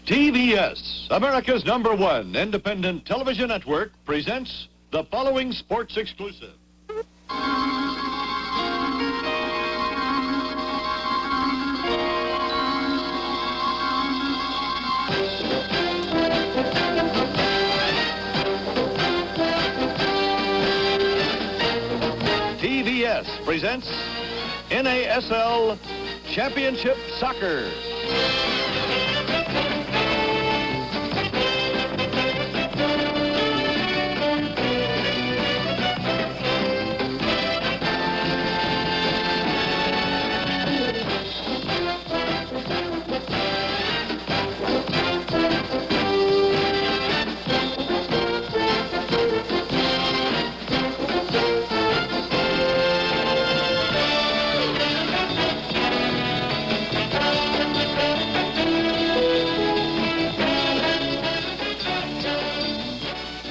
TVS, America's #1 independent television network, presents the following sports exclusive. TVS presents NASL Championship Soccer.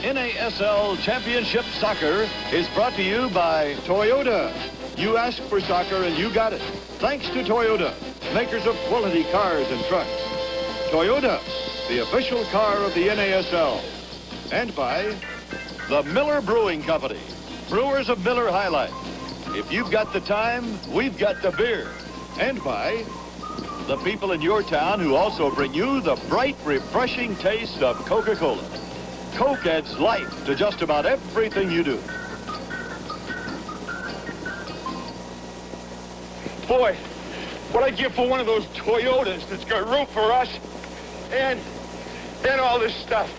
NASL Championship Soccer is brought to you by Toyota. You asked for soccer and you got it. Thanks to Toyota, makers of quality cars and trucks. Toyota, the official car of the NASL. And by the Miller Brewing Company, brewers of Miller High Life. If you've got the time, we've got the beer. And by the people in your town who also bring you the bright, refreshing taste of Coca-Cola. Coke adds life to just about everything you do. Boy, what I'd give for one of those Toyotas that's got room for us and all this stuff.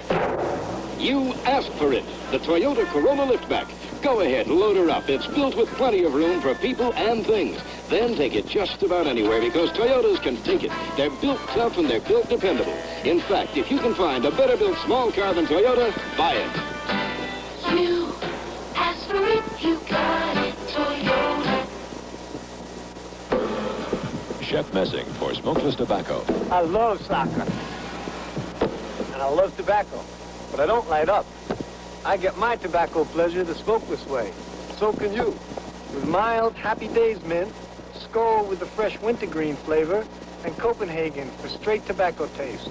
You asked for it, the Toyota Corolla liftback. Go ahead, load her up. It's built with plenty of room for people and things. Then take it just about anywhere because Toyotas can take it. They're built tough and they're built dependable. In fact, if you can find a better built small car than Toyota, buy it. You asked for it, you got it, Toyota. Chef Messing for smokeless tobacco. I love soccer. And I love tobacco. But I don't light up. I get my tobacco pleasure the smokeless way. So can you. With mild Happy Days mint, Skoal with the fresh wintergreen flavor, and Copenhagen for straight tobacco taste.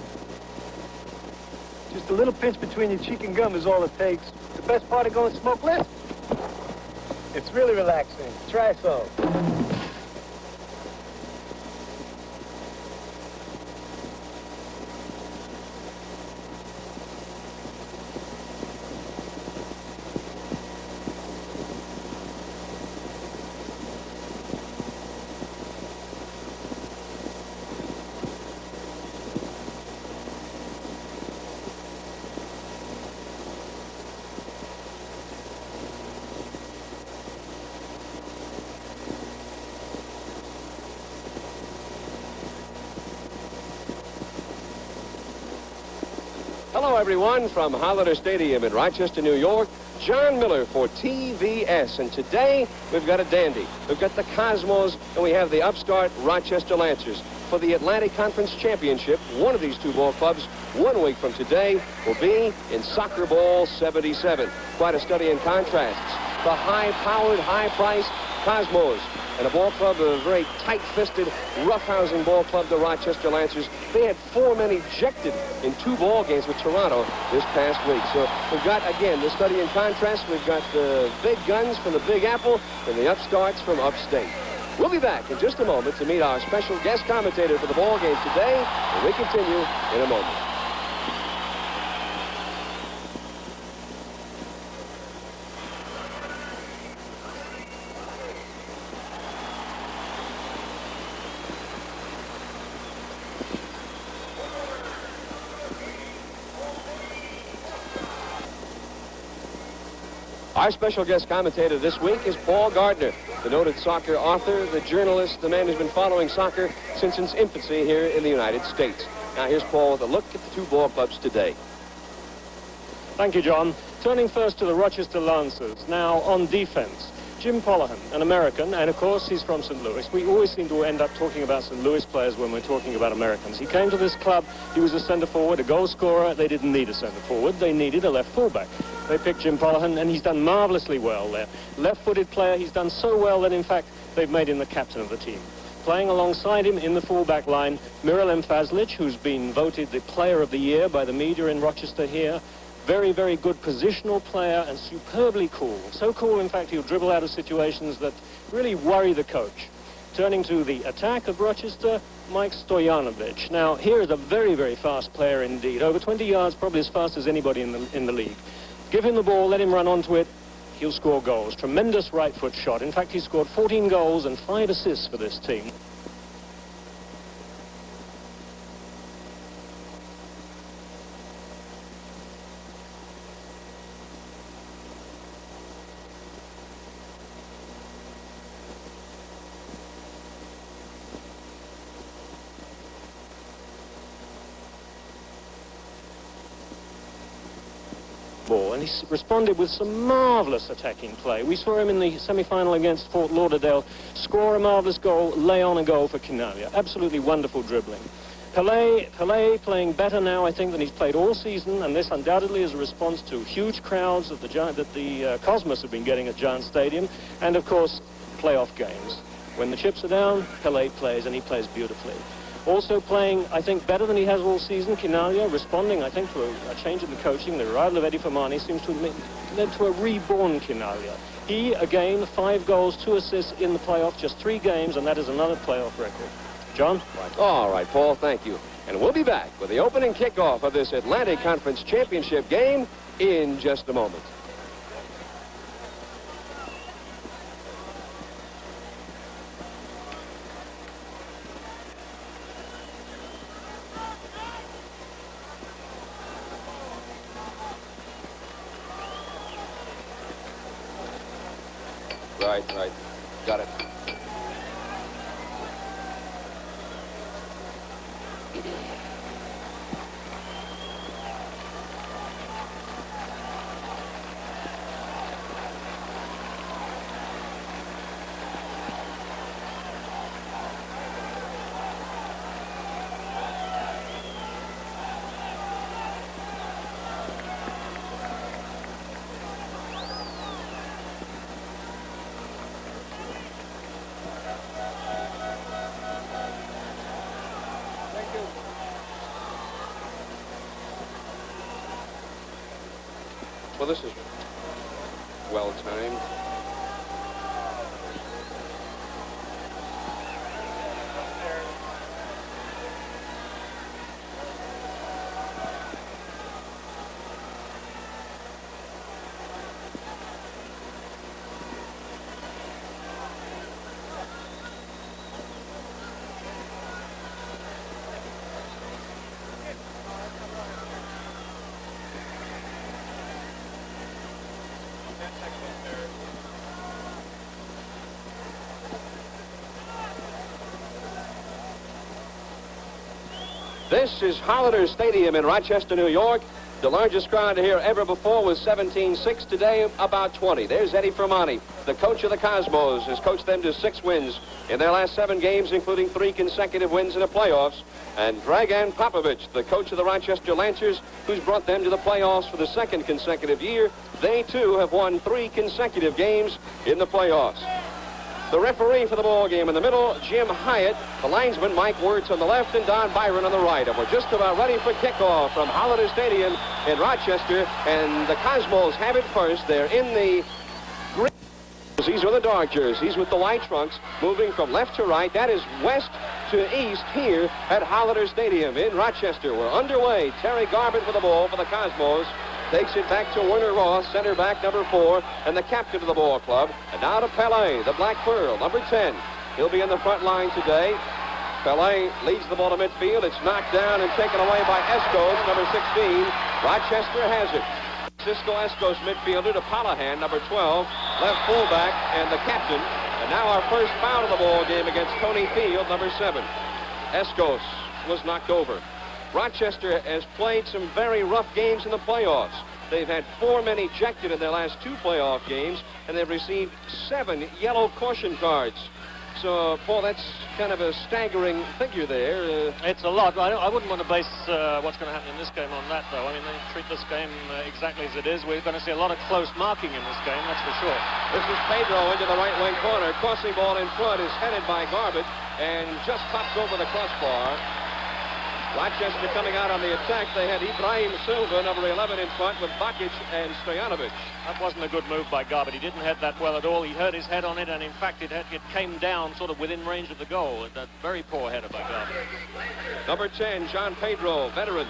Just a little pinch between your cheek and gum is all it takes. The best part of going smokeless? It's really relaxing. Try some. Hello, everyone, from Holiday Stadium in Rochester, New York. John Miller for TVS. And today, we've got a dandy. We've got the Cosmos, and we have the upstart Rochester Lancers. For the Atlantic Conference Championship, one of these two ball clubs, 1 week from today, will be in Soccer Ball 77. Quite a study in contrasts. The high-powered, high-priced Cosmos. And a ball club, a very tight-fisted, roughhousing ball club, the Rochester Lancers. They had 4 men ejected in 2 ball games with Toronto this past week. So we've got, again, the study in contrast. We've got the big guns from the Big Apple and the upstarts from upstate. We'll be back in just a moment to meet our special guest commentator for the ball game today, and we continue in a moment. Our special guest commentator this week is Paul Gardner, the noted soccer author, the journalist, the man who's been following soccer since its infancy here in the United States. Now here's Paul with a look at the 2 ball clubs today. Thank you, John. Turning first to the Rochester Lancers. Now, on defense, Jim Polahan, an American, and of course he's from St. Louis. We always seem to end up talking about St. Louis players when we're talking about Americans. He came to this club, he was a center forward, a goal scorer. They didn't need a center forward, they needed a left fullback. They picked Jim Polahan, and he's done marvelously well there. Left-footed player, he's done so well that in fact they've made him the captain of the team. Playing alongside him in the fullback line, Miralem Fazlic, who's been voted the Player of the Year by the media in Rochester here. Very, very good positional player and superbly cool. So cool, in fact, he'll dribble out of situations that really worry the coach. Turning to the attack of Rochester, Mike Stojanovic. Now, here is a very, very fast player indeed. Over 20 yards, probably as fast as anybody in the league. Give him the ball, let him run onto it. He'll score goals. Tremendous right foot shot. In fact, he scored 14 goals and 5 assists for this team. And he responded with some marvellous attacking play. We saw him in the semi-final against Fort Lauderdale score a marvellous goal, lay on a goal for Quinalia. Absolutely wonderful dribbling. Pelé playing better now, I think, than he's played all season, and this undoubtedly is a response to huge crowds that the Cosmos have been getting at Giant Stadium, and of course, playoff games. When the chips are down, Pelé plays, and he plays beautifully. Also playing, I think, better than he has all season, Quinalia, responding, I think, to a change in the coaching. The arrival of Eddie Fermani seems to have led to a reborn Quinalia. He, again, 5 goals, 2 assists in the playoff, just 3 games, and that is another playoff record. John? All right, Paul, thank you. And we'll be back with the opening kickoff of this Atlantic Conference Championship game in just a moment. Right. Got it. Well, this is well timed. This is Holiday Stadium in Rochester, New York. The largest crowd here ever before was 17,600. Today, about 20. There's Eddie Fermani, the coach of the Cosmos, has coached them to 6 wins in their last 7 games, including 3 consecutive wins in the playoffs. And Dragan Popovich, the coach of the Rochester Lancers, who's brought them to the playoffs for the 2nd consecutive year. They, too, have won 3 consecutive games in the playoffs. The referee for the ball game in the middle, Jim Hyatt. The linesman, Mike Wirtz on the left, and Don Byron on the right. And we're just about ready for kickoff from Holiday Stadium in Rochester. And the Cosmos have it first. They're in the green jerseys or the dark jerseys with the white trunks, moving from left to right. That is west to east here at Holiday Stadium in Rochester. We're underway. Terry Garbutt with the ball for the Cosmos. Takes it back to Werner Ross, center back number 4, and the captain of the ball club. And now to Pelé, the Black Pearl, number 10. He'll be in the front line today. Pelé leads the ball to midfield. It's knocked down and taken away by Escos, number 16. Rochester has it. Cisco Escos, midfielder, to Palahan, number 12, left fullback, and the captain. And now our first foul of the ball game against Tony Field, number 7. Escos was knocked over. Rochester has played some very rough games in the playoffs. They've had 4 men ejected in their last 2 playoff games, and they've received 7 yellow caution cards. So, Paul, that's kind of a staggering figure there. It's a lot. I wouldn't want to base what's going to happen in this game on that, though. I mean, they treat this game exactly as it is. We're going to see a lot of close marking in this game, that's for sure. This is Pedro into the right wing corner. Crossing ball in front is headed by Garbutt. and just pops over the crossbar. Rochester coming out on the attack. They had Ibrahim Silva, number 11, in front with Bakic and Stojanovic. That wasn't a good move by Garbett. He didn't head that well at all. He hurt his head on it, and in fact, it came down sort of within range of the goal. A very poor header by Garbett. Number 10, John Pedro, veteran.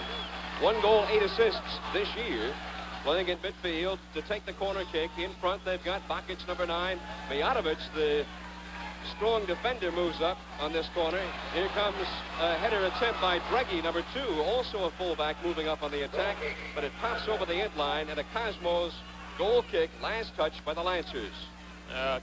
1 goal, 8 assists this year. Playing in midfield to take the corner kick. In front, they've got Bakic, number 9. Mijatovic, the strong defender, moves up on this corner. Here comes a header attempt by Dreggy, number 2, also a fullback, moving up on the attack, but it pops over the end line, and a Cosmos goal kick, last touch by the Lancers.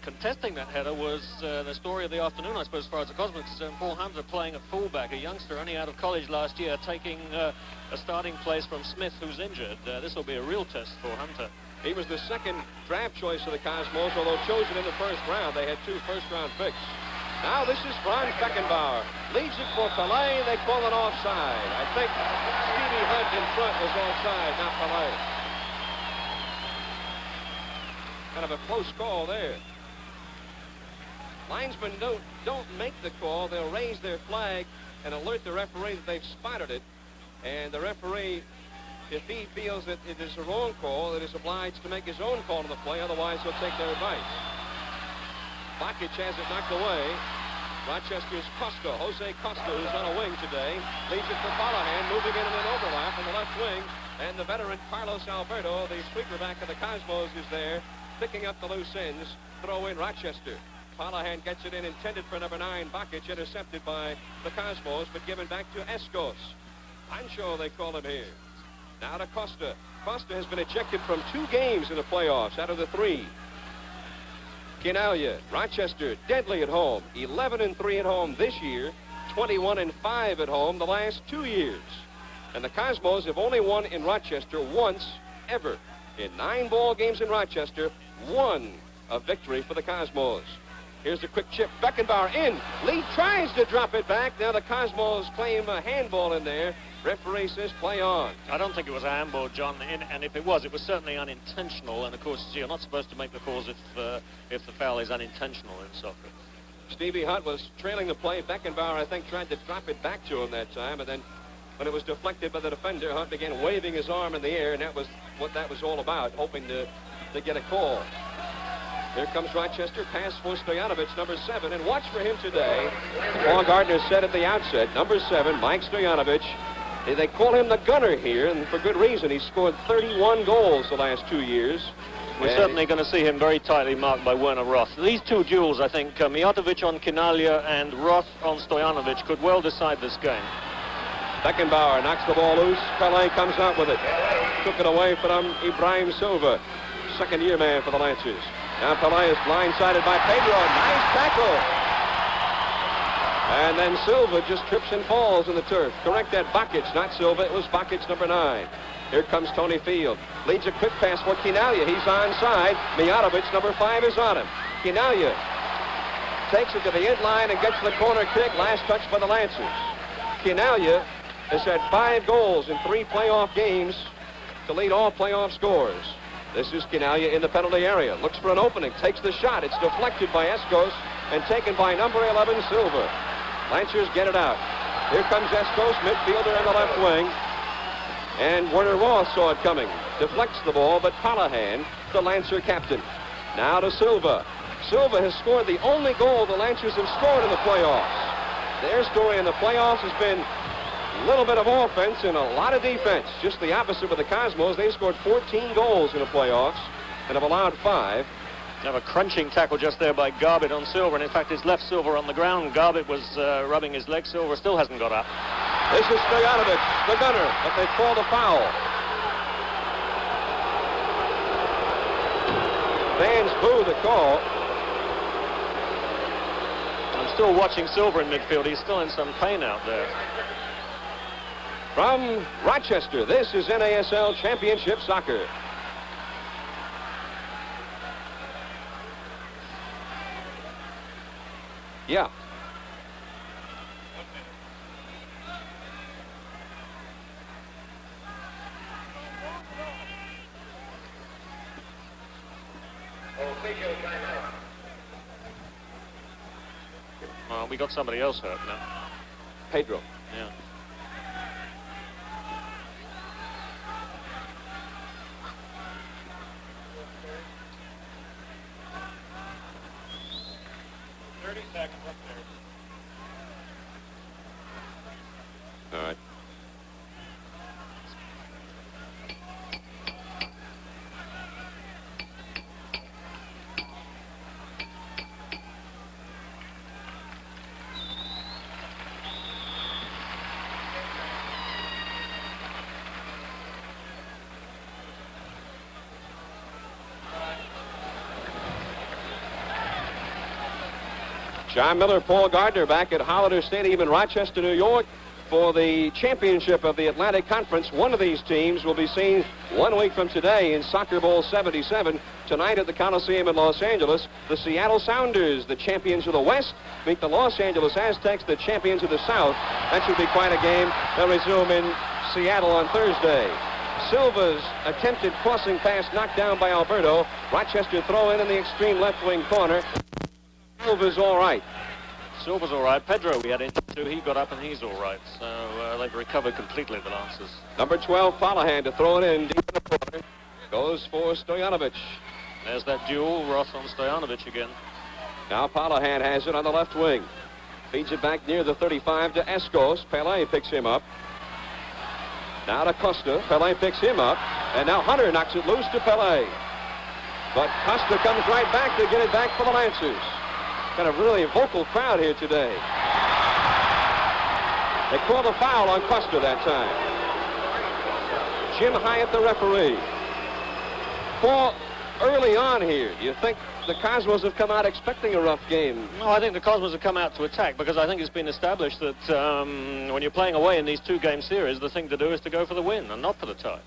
Contesting that header was the story of the afternoon, I suppose, as far as the Cosmos is concerned. Paul Hunter playing a fullback, a youngster only out of college last year, taking a starting place from Smith, who's injured. This will be a real test for Hunter. He was the second draft choice of the Cosmos, although chosen in the first round. They had 2 first-round picks. Now this is Franz Beckenbauer. Leads it for Pelé. They call it offside. I think Stevie Hunt in front was offside, not Pelé. Kind of a close call there. Linesmen don't make the call. They'll raise their flag and alert the referee that they've spotted it. And the referee, if he feels that it is a wrong call, it is obliged to make his own call on the play. Otherwise, he'll take their advice. Bakic has it knocked away. Rochester's Costa, Jose Costa, who's on a wing today, leaves it for Callahan, moving in an overlap on the left wing. And the veteran Carlos Alberto, the sweeper back of the Cosmos, is there, picking up the loose ends. Throw in Rochester. Callahan gets it in, intended for number 9, Bakic, intercepted by the Cosmos, but given back to Escos. Ancho, they call him here. Now to Costa. Costa has been ejected from 2 games in the playoffs out of the 3. Quinalha, Rochester, deadly at home. 11-3 at home this year. 21-5 at home the last 2 years. And the Cosmos have only won in Rochester once ever. In 9 ball games in Rochester, 1 a victory for the Cosmos. Here's the quick chip. Beckenbauer in. Lee tries to drop it back. Now the Cosmos claim a handball in there. Referee says play on. I don't think it was a handball, John, and if it was certainly unintentional. And of course, you're not supposed to make the calls if the foul is unintentional in soccer. Stevie Hunt was trailing the play. Beckenbauer, I think, tried to drop it back to him that time, and then when it was deflected by the defender, Hunt began waving his arm in the air, and that was what that was all about, hoping to get a call. Here comes Rochester, pass for Stojanovic, number 7, and watch for him today. Paul Gardner said at the outset, number 7, Mike Stojanovic. They call him the gunner here, and for good reason. He's scored 31 goals the last 2 years. We're certainly going to see him very tightly marked by Werner Roth. These 2 duels, I think, Mijatovic on Quinalha and Roth on Stojanovic, could well decide this game. Beckenbauer knocks the ball loose. Pelé comes out with it. Took it away from Ibrahim Silva, second-year man for the Lancers. Now Pelé is blindsided by Pedro. Nice tackle. And then Silva just trips and falls in the turf. Correct that, Bakic, not Silva. It was Bakic, number 9. Here comes Tony Field. Leads a quick pass for Quinalha. He's onside. Mijatovic, number 5, is on him. Quinalha takes it to the end line and gets the corner kick. Last touch by the Lancers. Quinalha has had 5 goals in 3 playoff games to lead all playoff scores. This is Quinalha in the penalty area. Looks for an opening. Takes the shot. It's deflected by Escos and taken by number 11, Silva. Lancers get it out. Here comes Escos, midfielder in the left wing. And Werner Roth saw it coming. Deflects the ball, but Callahan, the Lancer captain. Now to Silva. Silva has scored the only goal the Lancers have scored in the playoffs. Their story in the playoffs has been a little bit of offense and a lot of defense. Just the opposite with the Cosmos. They scored 14 goals in the playoffs and have allowed 5. Have a crunching tackle just there by Garbett on Silva, and in fact, his left Silva on the ground. Garbett was rubbing his leg. Silva still hasn't got up. This is Stojanovic, the gunner, but they call the foul. Fans boo the call. I'm still watching Silva in midfield. He's still in some pain out there. From Rochester, this is NASL Championship Soccer. Yeah. on. We got somebody else hurt now. Pedro. Yeah. All right. John Miller, Paul Gardner back at Holiday Stadium in Rochester, New York for the championship of the Atlantic Conference. One of these teams will be seen 1 week from today in Soccer Bowl 77. Tonight at the Coliseum in Los Angeles, the Seattle Sounders, the champions of the West, meet the Los Angeles Aztecs, the champions of the South. That should be quite a game. They'll resume in Seattle on Thursday. Silva's attempted crossing pass knocked down by Alberto. Rochester throw in the extreme left wing corner. Silva's all right. Silva's all right. Pedro we had injured too. He got up and he's all right. So they've recovered completely, the Lancers. Number 12, Palahan to throw it in deep in the corner. Goes for Stojanovic. There's that duel, Ross on Stojanovic again. Now Palahan has it on the left wing. Feeds it back near the 35 to Escos. Pele picks him up. Now to Costa. Pele picks him up. And now Hunter knocks it loose to Pele. But Costa comes right back to get it back for the Lancers. Got a really vocal crowd here today. They called a foul on Costa that time. Jim Hyatt, the referee. Paul, early on here, do you think the Cosmos have come out expecting a rough game? No, I think the Cosmos have come out to attack because I think it's been established that when you're playing away in these two-game series, the thing to do is to go for the win and not for the tie.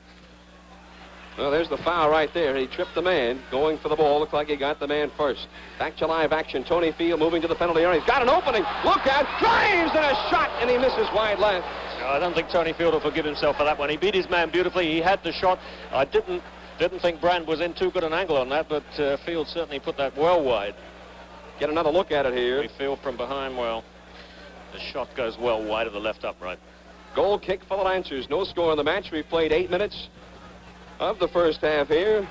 Well, there's the foul right there. He tripped the man going for the ball. Looks like he got the man first. Back to live action. Tony Field moving to the penalty area. He's got an opening. Look out. Drives and a shot, and he misses wide left. No, I don't think Tony Field will forgive himself for that one. He beat his man beautifully. He had the shot. I didn't think Brand was in too good an angle on that, but Field certainly put that well wide. Get another look at it here. We feel from behind well. The shot goes well wide of the left upright. Goal kick for the Lancers. No score in the match. We've played 8 minutes of the first half here.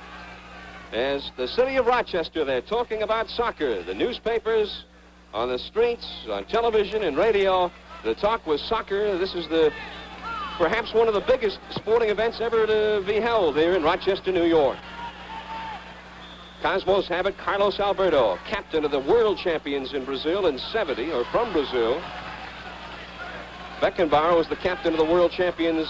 As the city of Rochester, they're talking about soccer. The newspapers, on the streets, on television and radio, the talk was soccer. This is perhaps one of the biggest sporting events ever to be held here in Rochester, New York. Cosmos have it. Carlos Alberto, captain of the world champions in Brazil in '70, or from Brazil. Beckenbauer was the captain of the world champions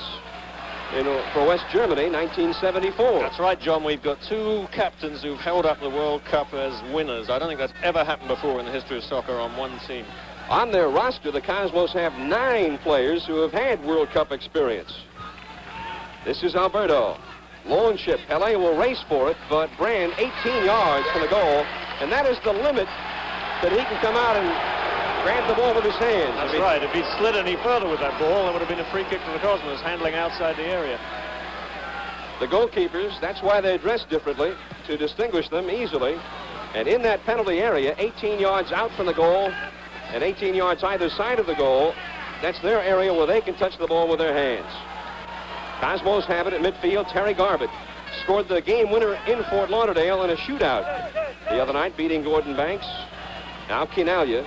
for West Germany, 1974. That's right, John. We've got two captains who've held up the World Cup as winners. I don't think that's ever happened before in the history of soccer on one team. On their roster, the Cosmos have 9 players who have had World Cup experience. This is Alberto. Lone ship. Pele will race for it, but Brand 18 yards from the goal, and that is the limit that he can come out and grab the ball with his hands. That's right. If he'd slid any further with that ball, it would have been a free kick to the Cosmos, handling outside the area. The goalkeepers, that's why they dress differently, to distinguish them easily. And in that penalty area, 18 yards out from the goal and 18 yards either side of the goal, that's their area where they can touch the ball with their hands. Cosmos have it at midfield. Terry Garbutt scored the game winner in Fort Lauderdale in a shootout the other night, beating Gordon Banks. Now Quinalha.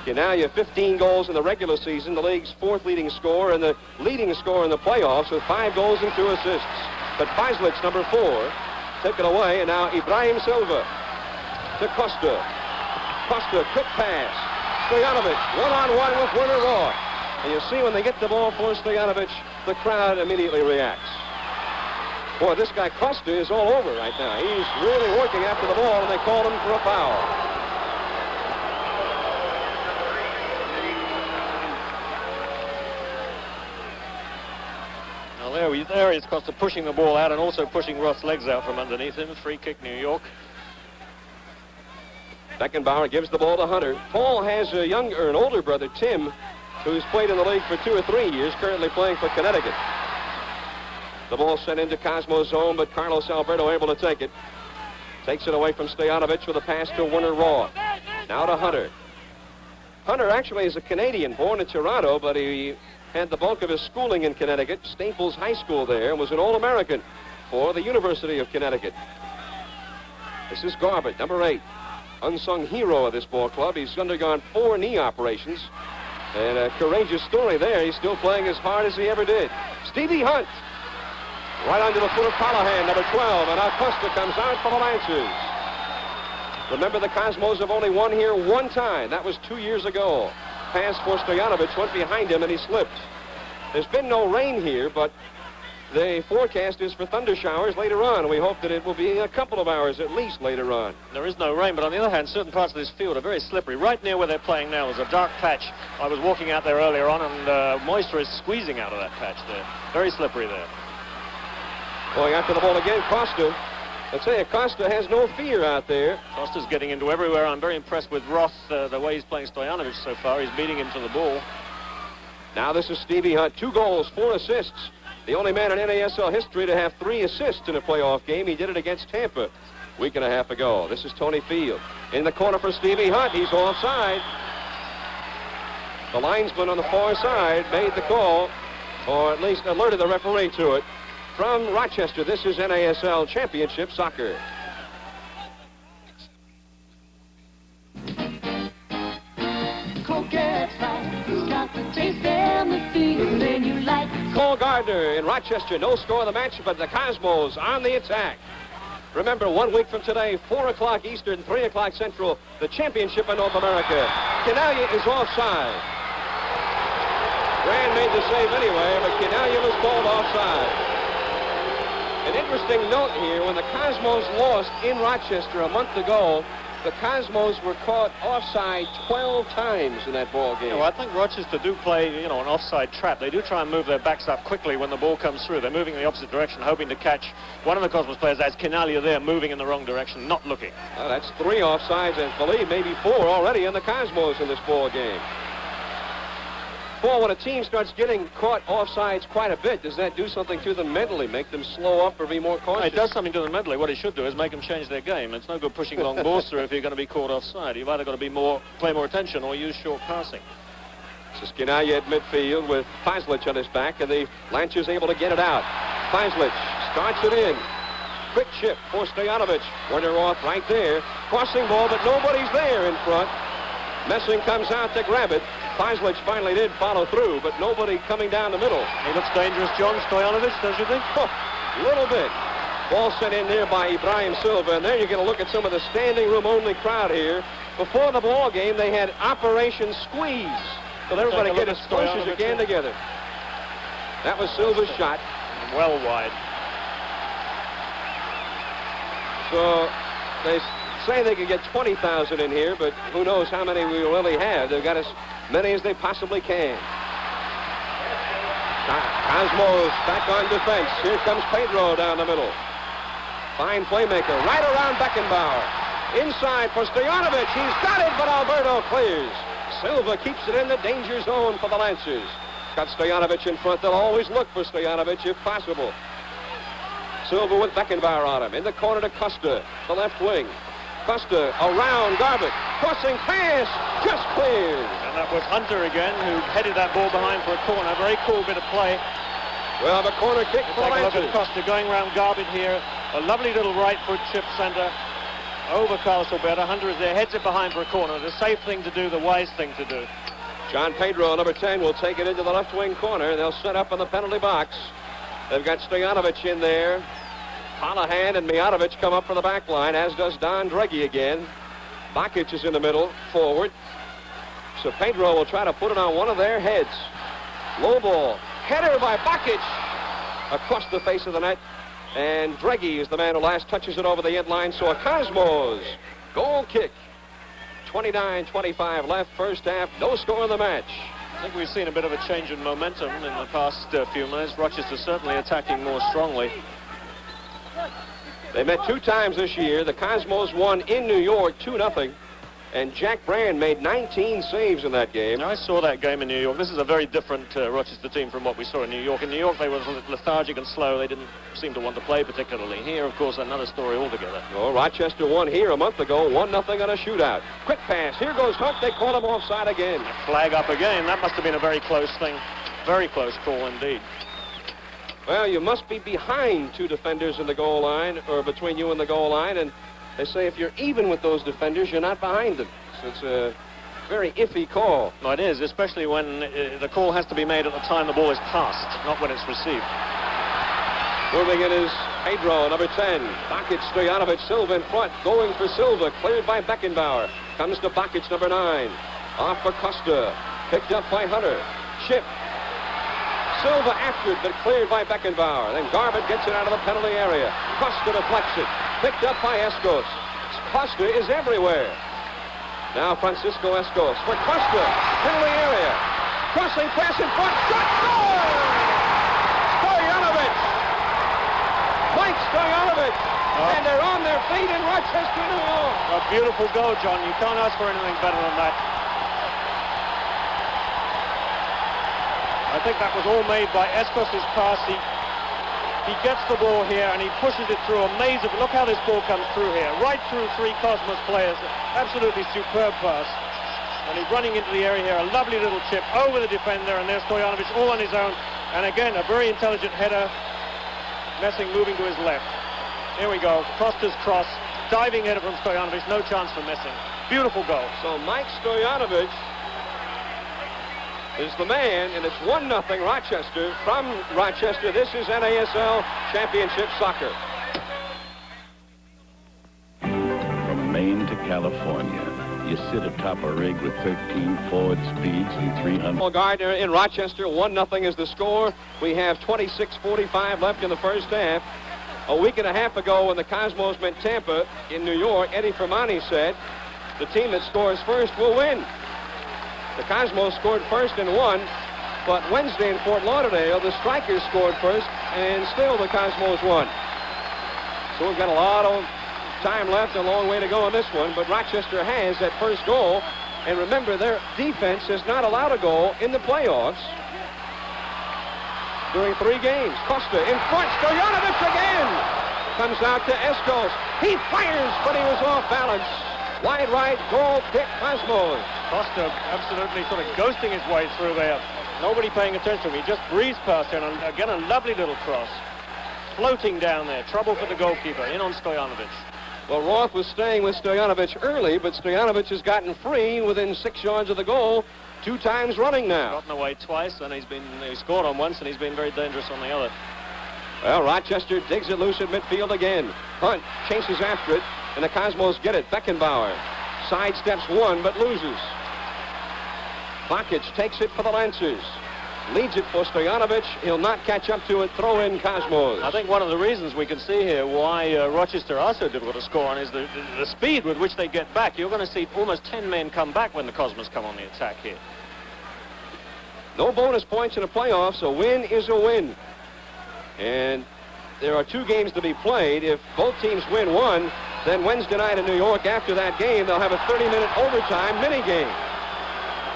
Quinalha, 15 goals in the regular season, the league's 4th leading scorer and the leading scorer in the playoffs with 5 goals and 2 assists. But Faislich, number 4, took it away, and now Ibrahim Silva to Costa. Costa, quick pass. Stojanovic, one-on-one with Werner Roth. And you see when they get the ball for Stojanovic, the crowd immediately reacts. Boy, this guy Costa is all over right now. He's really working after the ball, and they called him for a foul. There is Costa pushing the ball out and also pushing Roth's legs out from underneath him. Free kick, New York. Beckenbauer gives the ball to Hunter. Paul has an older brother, Tim, who's played in the league for 2 or 3 years, currently playing for Connecticut. The ball sent into Cosmo's zone, but Carlos Alberto able to take it. Takes it away from Stojanovic with a pass to Werner Roth. Now to Hunter. Hunter actually is a Canadian, born in Toronto, but he had the bulk of his schooling in Connecticut, Staples High School there, and was an All-American for the University of Connecticut. This is Garbutt, number 8. Unsung hero of this ball club. He's undergone 4 knee operations. And a courageous story there. He's still playing as hard as he ever did. Stevie Hunt. Right under the foot of Callahan, number 12. And Acosta comes out for the Lancers. Remember, the Cosmos have only won here 1 time. That was 2 years ago. Pass for Stojanovic went behind him and he slipped. There's been no rain here, but the forecast is for thunder showers later on. We hope that it will be a couple of hours at least later on. There is no rain, but on the other hand, certain parts of this field are very slippery. Right near where they're playing now is a dark patch. I was walking out there earlier on, and moisture is squeezing out of that patch there. Very slippery there. Going after the ball again, Costa. I'd say Acosta has no fear out there. Costa's getting into everywhere. I'm very impressed with Roth, the way he's playing Stojanovic so far. He's beating him to the ball. Now this is Stevie Hunt. 2 goals, 4 assists. The only man in NASL history to have 3 assists in a playoff game. He did it against Tampa a week and a half ago. This is Tony Field. In the corner for Stevie Hunt. He's offside. The linesman on the far side made the call, or at least alerted the referee to it. From Rochester, this is NASL Championship Soccer. Cole Gardner in Rochester. No score of the match, but the Cosmos on the attack. Remember, 1 week from today, 4 o'clock Eastern, 3 o'clock Central, the championship in North America. Canalia is offside. Grand made the save anyway, but Canalia was called offside. An interesting note here, when the Cosmos lost in Rochester a month ago, the Cosmos were caught offside 12 times in that ball game. Well, I think Rochester do play, an offside trap. They do try and move their backs up quickly when the ball comes through. They're moving in the opposite direction, hoping to catch one of the Cosmos players as Canalia there, moving in the wrong direction, not looking. Well, that's 3 offsides, and believe maybe 4 already in the Cosmos in this ball game. Paul, when a team starts getting caught offsides quite a bit, does that do something to them mentally, make them slow up or be more cautious? It does something to them mentally. What it should do is make them change their game. It's no good pushing long balls through if you're going to be caught offside. You've either got to play more attention or use short passing. This is Canalia at midfield with Fazlich on his back, and the Lancers able to get it out. Fazlich starts it in. Quick chip for Stojanovic. Werner Roth right there. Crossing ball, but nobody's there in front. Messing comes out to grab it. Fazlich finally did follow through, but nobody coming down the middle. He looks dangerous, John Stojanovic, don't you think? A little bit. Ball sent in there by Ibrahim Silva, and there you get a look at some of the standing room only crowd here. Before the ball game, they had Operation Squeeze. So everybody get as close as you can together. That was Silva's shot. Well wide. So they say they could get 20,000 in here, but who knows how many we will really have. They've got as many as they possibly can. Cosmos back on defense. Here comes Pedro down the middle. Fine playmaker. Right around Beckenbauer. Inside for Stojanovic. He's got it, but Alberto clears. Silva keeps it in the danger zone for the Lancers. Got Stojanovic in front. They'll always look for Stojanovic if possible. Silva with Beckenbauer on him. In the corner to Costa, the left wing. Costa around Garbutt. Crossing pass, just cleared. And that was Hunter again, who headed that ball behind for a corner. Very cool bit of play. We'll have a corner kick for the Take a look Lancers. at Costa going around Garbutt here. A lovely little right foot chip center over Carlos Alberto. Hunter is there, heads it behind for a corner. The safe thing to do, the wise thing to do. John Pedro, number 10, will take it into the left wing corner. They'll set up in the penalty box. They've got Stojanovic in there. Callahan and Mijatovic come up from the back line, as does Don Dregge again. Bakic is in the middle, forward. So Pedro will try to put it on one of their heads. Low ball. Header by Bakic across the face of the net. And Dregge is the man who last touches it over the end line. So a Cosmos goal kick. 29-25 left, first half. No score in the match. I think we've seen a bit of a change in momentum in the past few minutes. Rochester certainly attacking more strongly. They met 2 times this year. The Cosmos won in New York 2-0. And Jack Brand made 19 saves in that game. I saw that game in New York. This is a very different Rochester team from what we saw in New York. In New York, they were lethargic and slow. They didn't seem to want to play particularly. Here, of course, another story altogether. Oh, Rochester won here a month ago, 1-0 on a shootout. Quick pass. Here goes Hunt. They call him offside again. Flag up again. That must have been a very close thing. Very close call indeed. Well, you must be behind two defenders in the goal line, or between you and the goal line, and they say if you're even with those defenders, you're not behind them. So it's a very iffy call. No, it is, especially when the call has to be made at the time the ball is passed, not when it's received. Moving in is Pedro, number 10. Bakic, Stojanovic, Silva in front. Going for Silva, cleared by Beckenbauer. Comes to Bakic, number 9. Off for Costa. Picked up by Hunter. Chip. Silva after it, but cleared by Beckenbauer. Then Garbutt gets it out of the penalty area. Costa deflects it. Picked up by Escos. Costa is everywhere. Now Francisco Escos for Costa. Penalty area. Crossing pass in front. Shot. Goal! Stojanovic. Mike Stojanovic. And they're on their feet in Rochester, New York. A beautiful goal, John. You can't ask for anything better than that. I think that was all made by Escos' pass. He gets the ball here and he pushes it through a maze of... Look how this ball comes through here. Right through three Cosmos players. Absolutely superb pass. And he's running into the area here. A lovely little chip over the defender, and there's Stojanovic all on his own. And again, a very intelligent header. Messing moving to his left. Here we go. Costa's cross. Diving header from Stojanovic. No chance for missing. Beautiful goal. So Mike Stojanovic is the man, and it's 1-0 Rochester. From Rochester, this is NASL Championship Soccer. From Maine to California, you sit atop a rig with 13 forward speeds and 300. Gardner in Rochester, 1-0 is the score. We have 26:45 left in the first half. A week and a half ago when the Cosmos met Tampa in New York, Eddie Fermani said, the team that scores first will win. The Cosmos scored first and won, but Wednesday in Fort Lauderdale, the Strikers scored first, and still the Cosmos won. So we've got a lot of time left, a long way to go on this one, but Rochester has that first goal, and remember, their defense has not allowed a goal in the playoffs during 3 games. Costa in front, Stojanovic again! Comes out to Escos. He fires, but he was off balance. Wide right, goal kick, Cosmos. Costa absolutely sort of ghosting his way through there. Nobody paying attention to him. He just breezed past him, and again, a lovely little cross. Floating down there. Trouble for the goalkeeper. In on Stojanovic. Well, Roth was staying with Stojanovic early, but Stojanovic has gotten free within 6 yards of the goal 2 times running now. Gotten away twice, and he scored on once, and he's been very dangerous on the other. Well, Rochester digs it loose at midfield again. Hunt chases after it, and the Cosmos get it. Beckenbauer sidesteps one, but loses. Bakic takes it for the Lancers. Leads it for Stojanovic. He'll not catch up to it. Throw in Cosmos. I think one of the reasons we can see here why Rochester are so difficult to score on is the speed with which they get back. You're going to see almost 10 men come back when the Cosmos come on the attack here. No bonus points in the playoffs. A win is a win. And there are 2 games to be played. If both teams win one, then Wednesday night in New York, after that game, they'll have a 30-minute overtime mini-game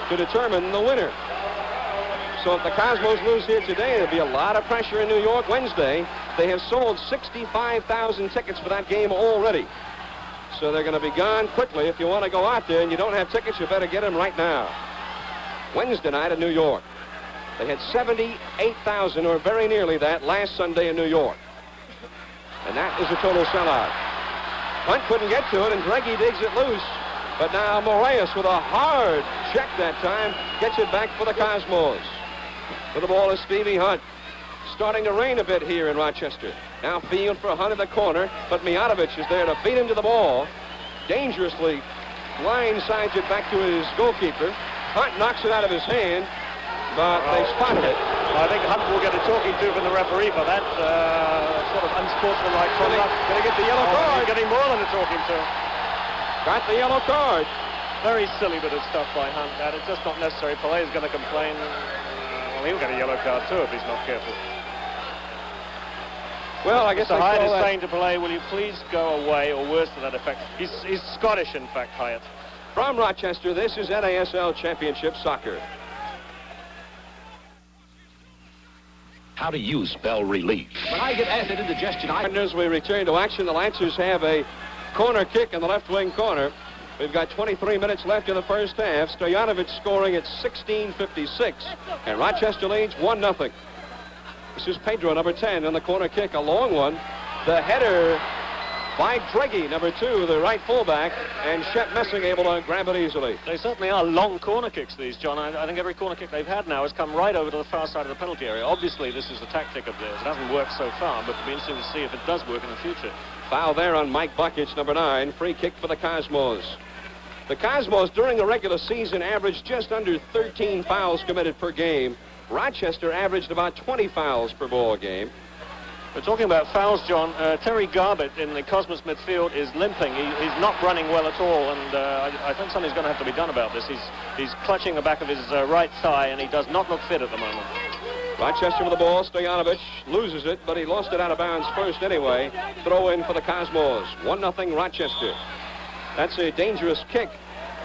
to determine the winner. So if the Cosmos lose here today, there'll be a lot of pressure in New York Wednesday. They have sold 65,000 tickets for that game already. So they're going to be gone quickly. If you want to go out there and you don't have tickets, you better get them right now. Wednesday night in New York. They had 78,000, or very nearly that, last Sunday in New York. And that is a total sellout. Hunt couldn't get to it, and Dregge digs it loose. But now Moraes, with a hard check that time, gets it back for the Cosmos. For the ball is Stevie Hunt. Starting to rain a bit here in Rochester. Now field for Hunt in the corner, but Mijatovic is there to beat him to the ball. Dangerously blindsides it back to his goalkeeper. Hunt knocks it out of his hand, but they spotted it. I think Hunt will get a talking to from the referee for that sort of unsportsmanlike conduct. Going to get the yellow card. He's getting more than a talking to. Got the yellow card. Very silly bit of stuff by Hunt. That it's just not necessary. Pelé is going to complain. Well, he'll get a yellow card too if he's not careful. Well, I guess Mr. Hyatt is that. saying to Pelé, will you please go away, or worse to that effect. He's Scottish, in fact, Hyatt. From Rochester, this is NASL Championship Soccer. How do you spell relief? When I get acid indigestion, as we return to action, the Lancers have a corner kick in the left wing corner. We've got 23 minutes left in the first half. Stojanovic scoring at 16:56, and Rochester leads 1-0. This is Pedro, number 10, on the corner kick, a long one. The header by Dreggy, number 2, the right fullback, and Shep Messing able to grab it easily. They certainly are long corner kicks, these, John. I think every corner kick they've had now has come right over to the far side of the penalty area. Obviously, this is a tactic of theirs. It hasn't worked so far, but it'll be interesting to see if it does work in the future. Foul there on Mike Buckich, number 9. Free kick for the Cosmos. The Cosmos, during the regular season, averaged just under 13 fouls committed per game. Rochester averaged about 20 fouls per ball game. We're talking about fouls, John. Terry Garbutt in the Cosmos midfield is limping. He's not running well at all, and I think something's going to have to be done about this. He's clutching the back of his right thigh, and he does not look fit at the moment. Rochester with the ball. Stojanovic loses it, but he lost it out of bounds first anyway. Throw in for the Cosmos. 1-0 Rochester. That's a dangerous kick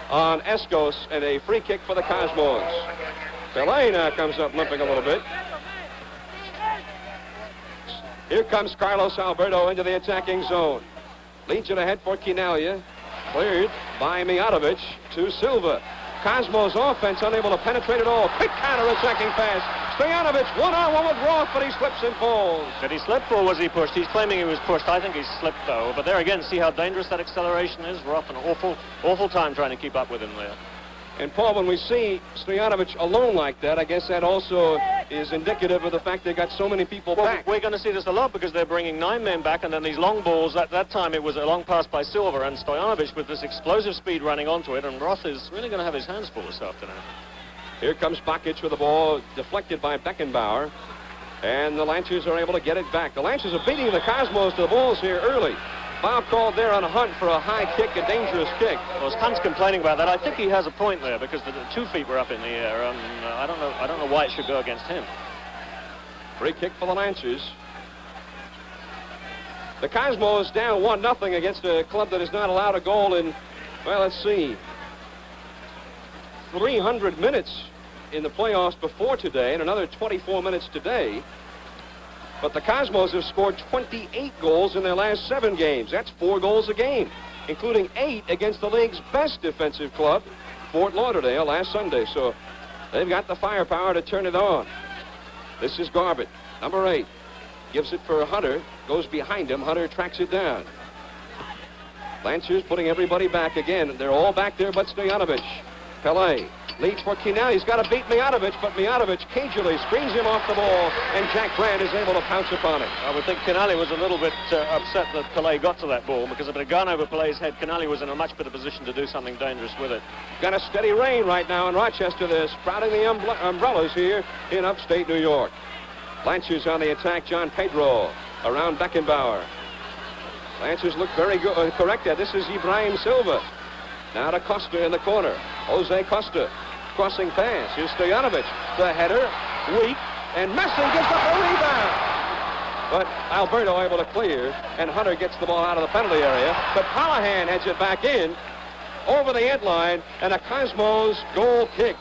on Escos, and a free kick for the Cosmos. Pelé now comes up limping a little bit. Here comes Carlos Alberto into the attacking zone. Leads it ahead for Quinalia. Cleared by Mijatovic to Silva. Cosmos offense unable to penetrate at all. Quick counter-attacking pass. Stojanovic one-on-one with Roth, but he slips and falls. Did he slip or was he pushed? He's claiming he was pushed. I think he slipped, though. But there again, see how dangerous that acceleration is? Roth, an awful time trying to keep up with him there. And, Paul, when we see Stojanovic alone like that, I guess that also is indicative of the fact they got so many people back. We're going to see this a lot because they're bringing 9 men back, and then these long balls. At that time, it was a long pass by Silva, and Stojanovic with this explosive speed running onto it, and Roth is really going to have his hands full this afternoon. Here comes Bakic with the ball deflected by Beckenbauer, and the Lancers are able to get it back. The Lancers are beating the Cosmos to the balls here early. Foul called there on Hunt for a high kick, a dangerous kick. Well, Hunt's complaining about that. I think he has a point there because the 2 feet were up in the air. I don't know why it should go against him. Free kick for the Lancers. The Cosmos down 1-0 against a club that has not allowed a goal in, well, let's see, 300 minutes in the playoffs before today, and another 24 minutes today. But the Cosmos have scored 28 goals in their last 7 games. That's 4 goals a game, including 8 against the league's best defensive club, Fort Lauderdale, last Sunday. So they've got the firepower to turn it on. This is Garbutt, number 8. Gives it for Hunter, goes behind him. Hunter tracks it down. Lancers putting everybody back again. They're all back there but Stojanovic. Pelé leads for Quinalia. He's got to beat Mijatovic, but Mijatovic cagily screens him off the ball, and Jack Grant is able to pounce upon it. I would think Quinalia was a little bit upset that Pelé got to that ball, because if it had gone over Pelé's head, Quinalia was in a much better position to do something dangerous with it. Got a steady rain right now in Rochester. They're sprouting the umbrellas here in upstate New York. Lancers on the attack. John Pedro around Beckenbauer. Lancers look very good. Correct there. This is Ibrahim Silva. Now to Costa in the corner. Jose Costa. Crossing pass. Here's Stojanovic. The header. Weak. And Messing gets up a rebound. But Alberto able to clear. And Hunter gets the ball out of the penalty area. But Callahan heads it back in. Over the end line. And a Cosmos goal kick.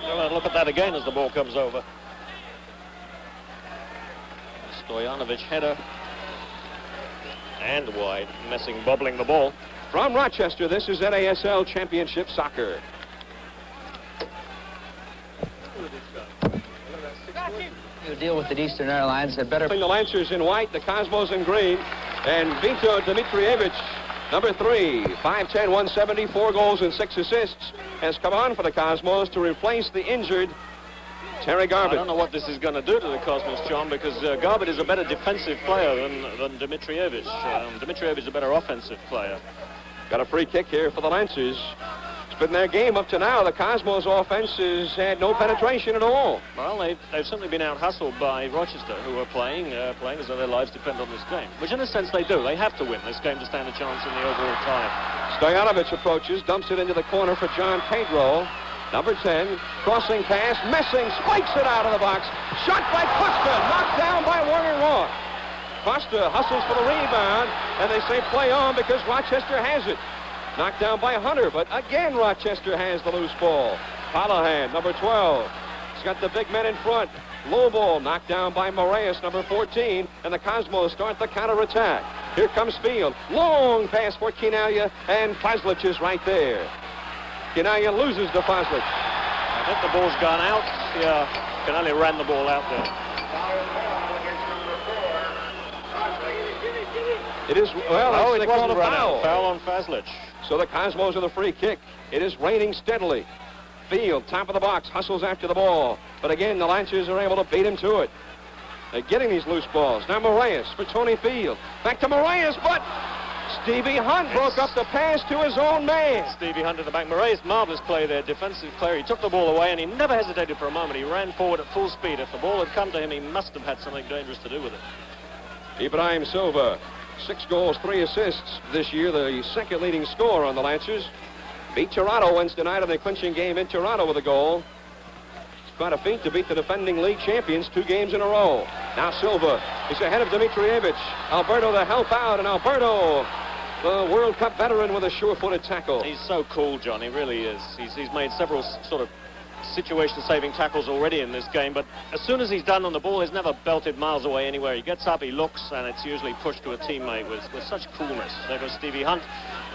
Well, look at that again as the ball comes over. Stojanovic header. And wide. Messing bobbling the ball. From Rochester, this is NASL Championship Soccer. You deal with the Eastern Airlines, they better... The Lancers in white, the Cosmos in green, and Vito Dmitrievich, number 3, 5'10", 170, 4 goals and 6 assists, has come on for the Cosmos to replace the injured Terry Garbutt. I don't know what this is going to do to the Cosmos, John, because Garbutt is a better defensive player than Dmitrievich. Dmitrievich is a better offensive player. Got a free kick here for the Lancers. It's been their game up to now. The Cosmos offense has had no penetration at all. Well, they've certainly been out-hustled by Rochester, who are playing as though their lives depend on this game. Which, in a sense, they do. They have to win this game to stand a chance in the overall tie. Stojanovic approaches, dumps it into the corner for John Pedro. Number 10, crossing pass. Messing spikes it out of the box. Shot by Costa, knocked down by Werner Roth. Costa hustles for the rebound, and they say play on because Rochester has it. Knocked down by Hunter, but again Rochester has the loose ball. Callahan, number 12. He's got the big men in front. Low ball knocked down by Moraes, number 14, and the Cosmos start the counterattack. Here comes Field. Long pass for Kinalia, and Fazlich is right there. Kinalia loses to Fazlich. I think the ball's gone out. Yeah, Kinalia ran the ball out there. It is, well, they called a foul. Foul on Fazlich. So the Cosmos with a free kick. It is raining steadily. Field, top of the box, hustles after the ball. But again, the Lancers are able to beat him to it. They're getting these loose balls. Now Moraes for Tony Field. Back to Moraes, but Stevie Hunt broke up the pass to his own man. Stevie Hunt in the back. Moraes, marvelous play there, defensive player. He took the ball away, and he never hesitated for a moment. He ran forward at full speed. If the ball had come to him, he must have had something dangerous to do with it. Ibrahim Silva, 6 goals, 3 assists this year, the second leading scorer on the Lancers. Beat Toronto Wednesday night in the clinching game in Toronto with a goal. It's quite a feat to beat the defending league champions 2 games in a row. Now Silva is ahead of Dimitrievich. Alberto to help out, and Alberto, the World Cup veteran, with a sure-footed tackle. He's so cool, John. He really is. He's made several sort of situation-saving tackles already in this game, but as soon as he's done on the ball, he's never belted miles away anywhere. He gets up, he looks, and it's usually pushed to a teammate with such coolness. There goes Stevie Hunt.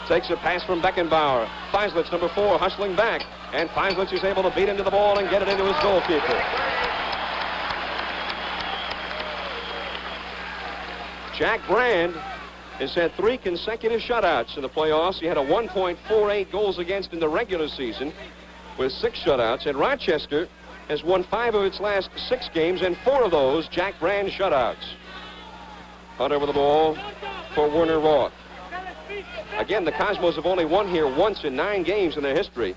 Takes a pass from Beckenbauer. Fazlich, number 4, hustling back. And Fazlich is able to beat into the ball and get it into his goalkeeper. Jack Brand has had 3 consecutive shutouts in the playoffs. He had a 1.48 goals against in the regular season with 6 shutouts. And Rochester has won 5 of its last 6 games, and 4 of those Jack Brand shutouts. Hunter with the ball for Werner Roth. Again, the Cosmos have only won here once in 9 games in their history.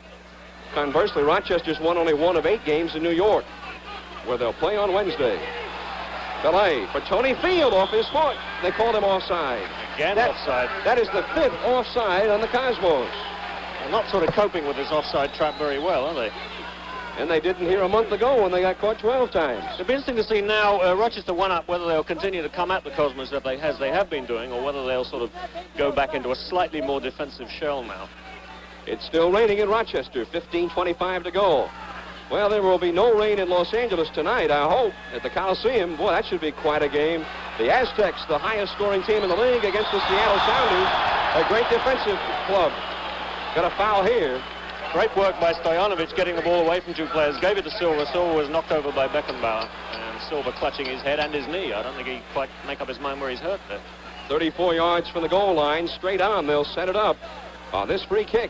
Conversely, Rochester's won only 1 of 8 games in New York, where they'll play on Wednesday. Belay for Tony Field off his foot. They called him offside. Again, offside. That is the 5th offside on the Cosmos. They're not sort of coping with this offside trap very well, are they? And they didn't here a month ago when they got caught 12 times. It'll be interesting to see now Rochester 1 up, whether they'll continue to come at the Cosmos as they have been doing, or whether they'll sort of go back into a slightly more defensive shell now. It's still raining in Rochester, 15:25 to go. Well, there will be no rain in Los Angeles tonight, I hope, at the Coliseum. Boy, that should be quite a game. The Aztecs, the highest scoring team in the league, against the Seattle Sounders, a great defensive club. Got a foul here. Great work by Stojanovic getting the ball away from 2 players. Gave it to Silva. Silva was knocked over by Beckenbauer. And Silva clutching his head and his knee. I don't think he quite make up his mind where he's hurt there. 34 yards from the goal line. Straight on, they'll set it up on this free kick.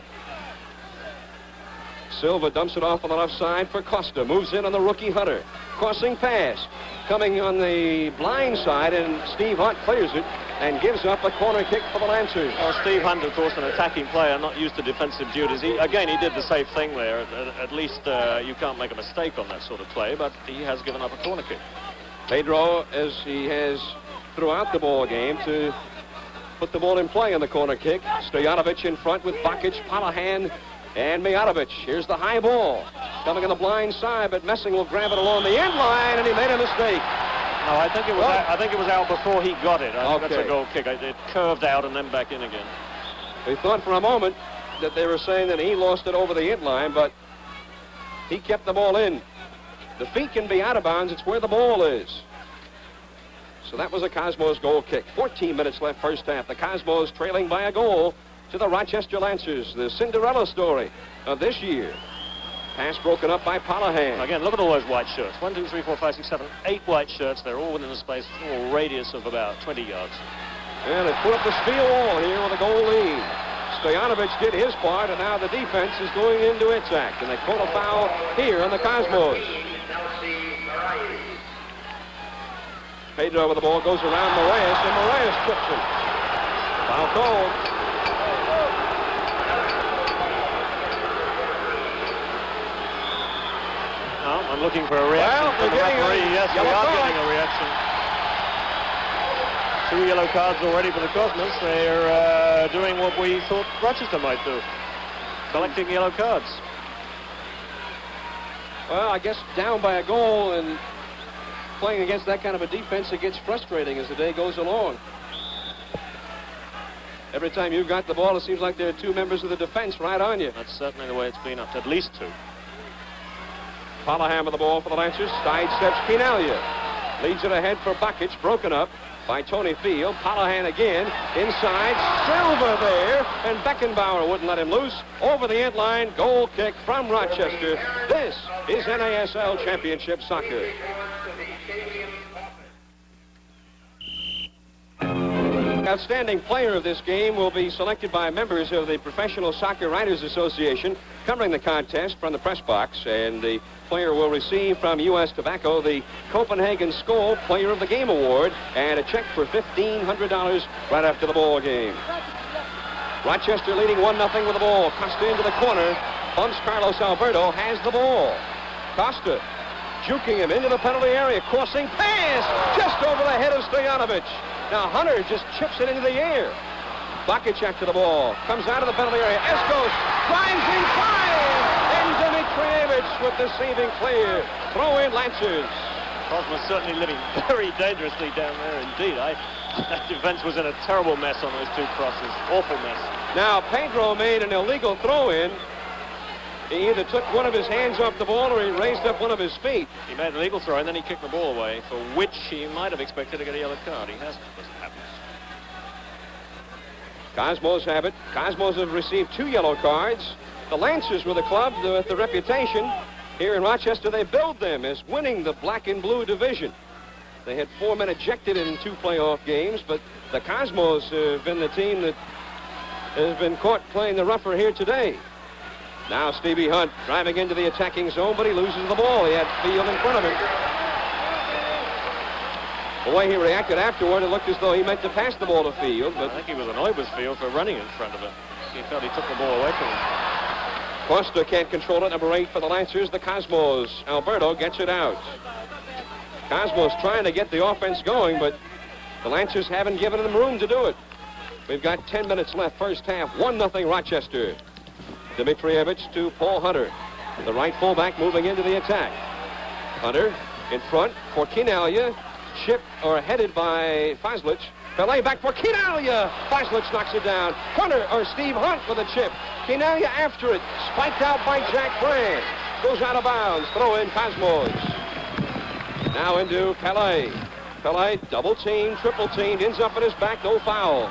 Silva dumps it off on the left side for Costa. Moves in on the rookie Hunter. Crossing pass. Coming on the blind side, and Steve Hunt clears it and gives up a corner kick for the Lancers. Well, Steve Hunt, of course, an attacking player, not used to defensive duties. He did the safe thing there. At least you can't make a mistake on that sort of play, but he has given up a corner kick. Pedro, as he has throughout the ball game, to put the ball in play on the corner kick. Stojanovic in front with Bakic, Callahan, and Mijatovic. Here's the high ball. Coming on the blind side, but Messing will grab it along the end line, and he made a mistake. No, I think it was out before he got it. I think that's a goal kick. It curved out and then back in again. We thought for a moment that they were saying that he lost it over the end line, but he kept the ball in. The feet can be out of bounds. It's where the ball is. So that was a Cosmos goal kick. 14 minutes left first half. The Cosmos trailing by a goal to the Rochester Lancers. The Cinderella story of this year. Pass broken up by Callahan. Again, look at all those white shirts. 1, 2, 3, 4, 5, 6, 7, 8 white shirts. They're all within a space, a radius of about 20 yards. And they put up the steel wall here with a goal lead. Stojanovic did his part, and now the defense is going into its act. And they call a foul here on the Cosmos. Pedro with the ball goes around Moraes, and Moraes trips him. Foul called. I'm looking for a reaction from the referee. Yes, we are getting a reaction. 2 yellow cards already for the Cosmos. They're doing what we thought Rochester might do, collecting yellow cards. Well, I guess down by a goal and playing against that kind of a defense, it gets frustrating as the day goes along. Every time you've got the ball, it seems like there are two members of the defense right on you. That's certainly the way it's been up to at least two. Palahan with the ball for the Lancers. Sidesteps Quinalia. Leads it ahead for Buckets. Broken up by Tony Field. Palahan again. Inside. Silva there. And Beckenbauer wouldn't let him loose. Over the end line. Goal kick from Rochester. This is NASL Championship Soccer. Outstanding player of this game will be selected by members of the Professional Soccer Writers Association covering the contest from the press box, and the player will receive from U.S. Tobacco the Copenhagen Skol Player of the Game Award and a check for $1,500 right after the ball game. Rochester leading 1-0 with the ball. Costa into the corner. Bumps Carlos Alberto, has the ball. Costa juking him into the penalty area. Crossing pass just over the head of Stojanovic. Now Hunter just chips it into the air. Bucket check to the ball. Comes out of the penalty area. Eskos drives inside. And Dimitrievich with the saving clear. Throw in Lancers. Cosmo's certainly living very dangerously down there indeed. That defense was in a terrible mess on those two crosses. Awful mess. Now Pedro made an illegal throw-in. He either took one of his hands off the ball or he raised up one of his feet. He made an illegal throw and then he kicked the ball away, for which he might have expected to get a yellow card. He hasn't, as it happens. Cosmos have it. Cosmos have received 2 yellow cards. The Lancers were the club with the reputation. Here in Rochester, they billed them as winning the black and blue division. They had 4 men ejected in 2 playoff games, but the Cosmos have been the team that has been caught playing the rougher here today. Now Stevie Hunt driving into the attacking zone, but he loses the ball. He had Field in front of him. The way he reacted afterward, it looked as though he meant to pass the ball to Field, but I think he was annoyed with Field for running in front of him. He felt he took the ball away from him. Costa can't control it. Number 8 for the Lancers, the Cosmos. Alberto gets it out. Cosmos trying to get the offense going, but the Lancers haven't given them room to do it. We've got 10 minutes left, first half. 1-0 Rochester. Dimitrievich to Paul Hunter. The right fullback moving into the attack. Hunter in front for Quinalia. Chipped or headed by Faslich. Pelé back for Quinalia. Faslich knocks it down. Hunter or Steve Hunt with a chip. Quinalia after it. Spiked out by Jack Brand. Goes out of bounds. Throw in Cosmos. Now into Pelé. Pelé double team, triple teamed. Ends up at his back. No foul.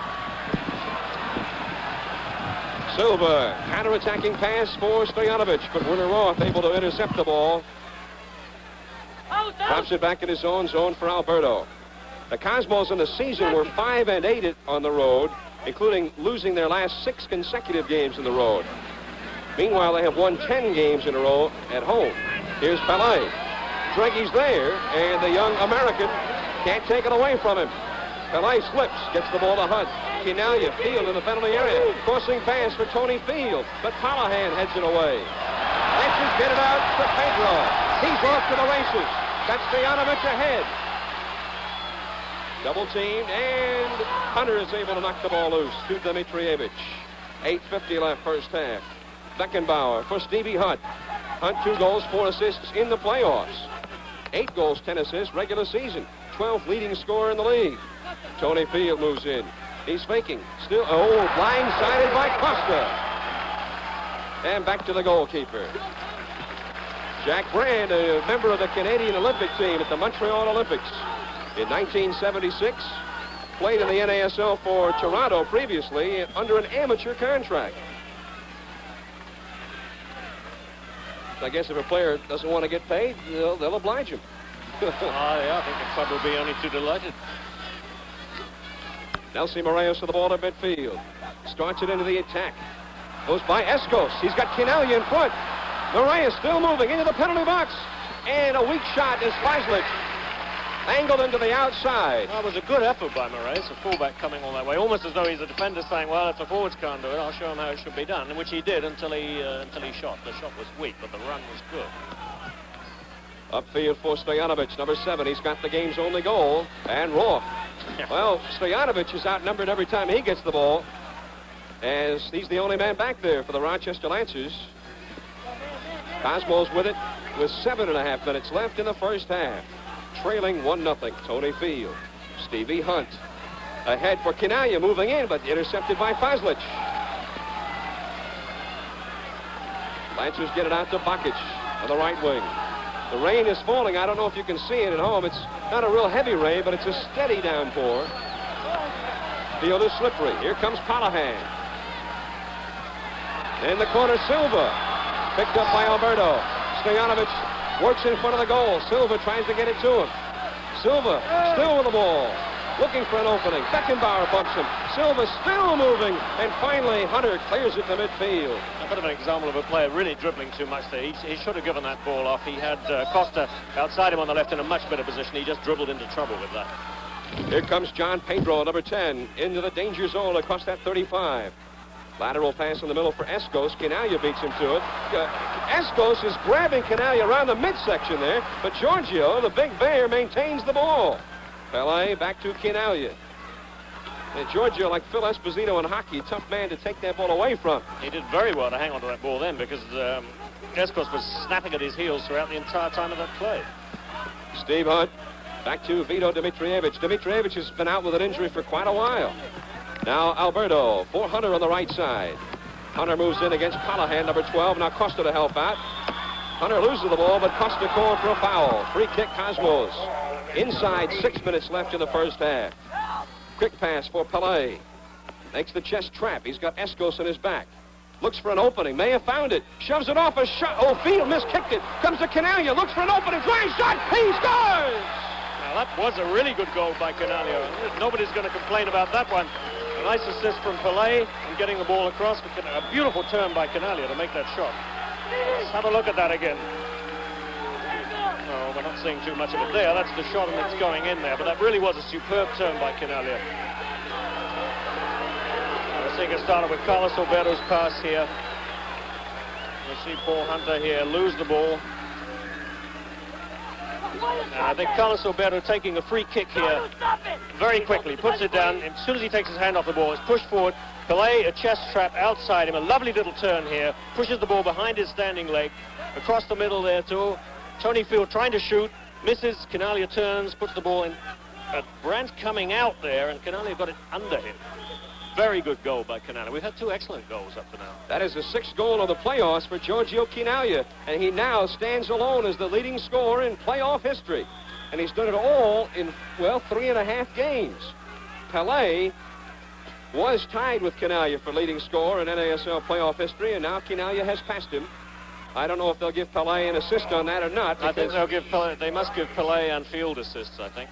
Silva, counter-attacking pass for Stojanovic, but Werner Roth able to intercept the ball. Drops it back in his own zone for Alberto. The Cosmos in the season were 5-8 on the road, including losing their last 6 consecutive games on the road. Meanwhile, they have won 10 games in a row at home. Here's Pelé. Dreggy's there, and the young American can't take it away from him. Pelé slips, gets the ball to Hunt. Quinalia, Field in the penalty area. Crossing pass for Tony Field, but Palahan heads it away. Lancers get it out for Pedro. He's off to the races. That's Stojanovic ahead. Double teamed, and Hunter is able to knock the ball loose to Dimitrievich. 8:50 left first half. Beckenbauer for Stevie Hunt. Hunt 2 goals, 4 assists in the playoffs. 8 goals, 10 assists, regular season. 12th leading scorer in the league. Tony Field moves in. He's faking. Still, blindsided by Costa. And back to the goalkeeper. Jack Brand, a member of the Canadian Olympic team at the Montreal Olympics in 1976. Played in the NASL for Toronto previously under an amateur contract. I guess if a player doesn't want to get paid, they'll oblige him. Yeah, I think the club will be only too delighted. Nelson Moraes to the ball to midfield. Starts it into the attack. Goes by Eskos. He's got Quinalia in front. Moraes still moving into the penalty box. And a weak shot is Faslich. Angled into the outside. Well, it was a good effort by Moraes, a fullback coming all that way. Almost as though he's a defender saying, well, if the forwards can't do it, I'll show him how it should be done. Which he did until he shot. The shot was weak, but the run was good. Upfield for Stojanovic, number 7. He's got the game's only goal. And Roth. Well, Stojanovic is outnumbered every time he gets the ball, as he's the only man back there for the Rochester Lancers. Cosmos with it with 7.5 minutes left in the first half. Trailing 1-0. Tony Field. Stevie Hunt. Ahead for Kinalia, moving in, but intercepted by Fazlich. Lancers get it out to Bakic on the right wing. The rain is falling. I don't know if you can see it at home. It's not a real heavy rain, but it's a steady downpour. Field is slippery. Here comes Callahan. In the corner, Silva. Picked up by Alberto. Stojanovic works in front of the goal. Silva tries to get it to him. Silva still with the ball. Looking for an opening. Beckenbauer bumps him. Silva still moving. And finally, Hunter clears it to midfield. A bit of an example of a player really dribbling too much there. He should have given that ball off. He had Costa outside him on the left in a much better position. He just dribbled into trouble with that. Here comes John Pedro, number 10, into the danger zone across that 35. Lateral pass in the middle for Escos. Kinalia beats him to it. Escos is grabbing Kinalia around the midsection there, but Giorgio, the big bear, maintains the ball. Pele back to Kinalia. And Giorgio, like Phil Esposito in hockey, tough man to take that ball away from. He did very well to hang on to that ball then because Escos was snapping at his heels throughout the entire time of that play. Steve Hunt back to Vito Dimitrievich. Dimitrievich has been out with an injury for quite a while. Now Alberto for Hunter on the right side. Hunter moves in against Callahan, number 12. Now Costa to help out. Hunter loses the ball, but Costa called for a foul. Free kick, Cosmos. Inside, 6 minutes left in the first half. Quick pass for Pele. Makes the chest trap. He's got Escos in his back. Looks for an opening. May have found it. Shoves it off a shot. Oh, Field miskicked it. Comes to Kinalia. Looks for an opening. Drive shot. He scores! Now, that was a really good goal by Kinalia. Nobody's going to complain about that one. A nice assist from Pele and getting the ball across. A beautiful turn by Kinalia to make that shot. Let's have a look at that again. No, we're not seeing too much of it there. That's the shot and it's going in there. But that really was a superb turn by Kinalia. We're seeing it started with Carlos Alberto's pass here. We'll see Paul Hunter here lose the ball. I think Carlos Alberto taking a free kick here very quickly. Puts it down. As soon as he takes his hand off the ball, it's pushed forward. Pele, a chest trap outside him. A lovely little turn here. Pushes the ball behind his standing leg. Across the middle there too. Tony Field trying to shoot. Misses. Kinalia turns. Puts the ball in. Brandt coming out there, and Kinalia got it under him. Very good goal by Kinalia. We've had two excellent goals up to now. That is the 6th goal of the playoffs for Giorgio Kinalia, and he now stands alone as the leading scorer in playoff history. And he's done it all in, well, 3.5 games. Pele was tied with Kinalia for leading scorer in NASL playoff history, and now Kinalia has passed him. I don't know if they'll give Pele an assist on that or not. I think they'll give Pele, they must give Pele and Field assists, I think.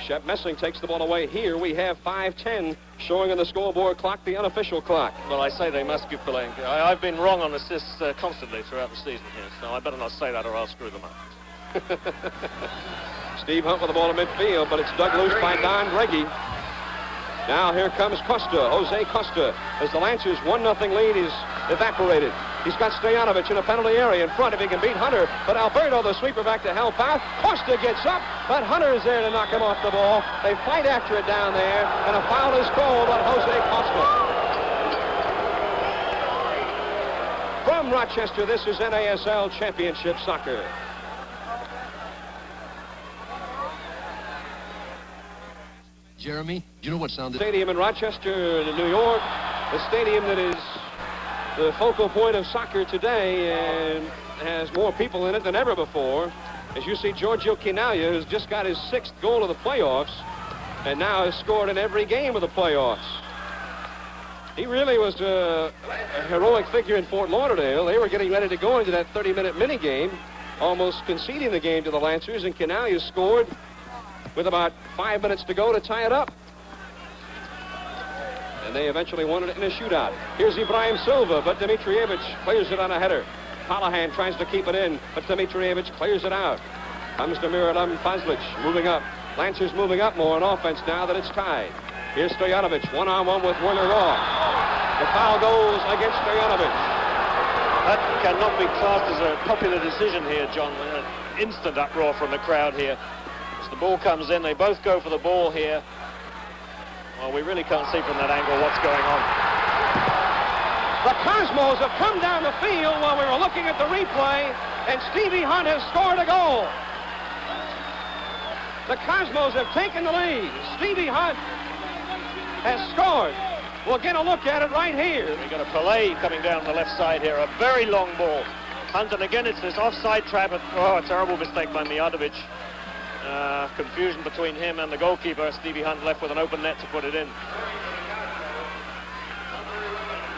Shep Messing takes the ball away. Here we have 5:10 showing on the scoreboard clock, the unofficial clock. Well, I say they must give Pele. I've been wrong on assists constantly throughout the season here, so I better not say that or I'll screw them up. Steve Hunt with the ball in midfield, but it's dug loose by Don Greggy. Now here comes Costa, Jose Costa, as the Lancers' 1-0 lead is evaporated. He's got Stojanovic in a penalty area in front if he can beat Hunter, but Alberto, the sweeper, back to help out. Costa gets up, but Hunter is there to knock him off the ball. They fight after it down there, and a foul is called on Jose Costa. From Rochester, this is NASL Championship Soccer. Jeremy, do you know what sounded? Stadium in Rochester, New York, a stadium that is the focal point of soccer today and has more people in it than ever before. As you see, Giorgio Kinalia, who's just got his 6th goal of the playoffs and now has scored in every game of the playoffs. He really was a heroic figure in Fort Lauderdale. They were getting ready to go into that 30-minute mini game, almost conceding the game to the Lancers, and Kinalia scored with about 5 minutes to go to tie it up. And they eventually won it in a shootout. Here's Ibrahim Silva, but Dimitrievich clears it on a header. Callahan tries to keep it in, but Dimitrievich clears it out. Comes to Miradom Fazlich, moving up. Lancers moving up more on offense now that it's tied. Here's Stojanovic, one-on-one with Werner Raw. The foul goes against Stojanovic. That cannot be classed as a popular decision here, John. An instant uproar from the crowd here. The ball comes in, they both go for the ball here. Well, we really can't see from that angle what's going on. The Cosmos have come down the field while we were looking at the replay, and Stevie Hunt has scored a goal. The Cosmos have taken the lead. Stevie Hunt has scored. We'll get a look at it right here. We got a Pelé coming down the left side here, a very long ball. Hunt, and again it's this offside trap. A terrible mistake by Mijatovic. Confusion between him and the goalkeeper. Stevie Hunt left with an open net to put it in.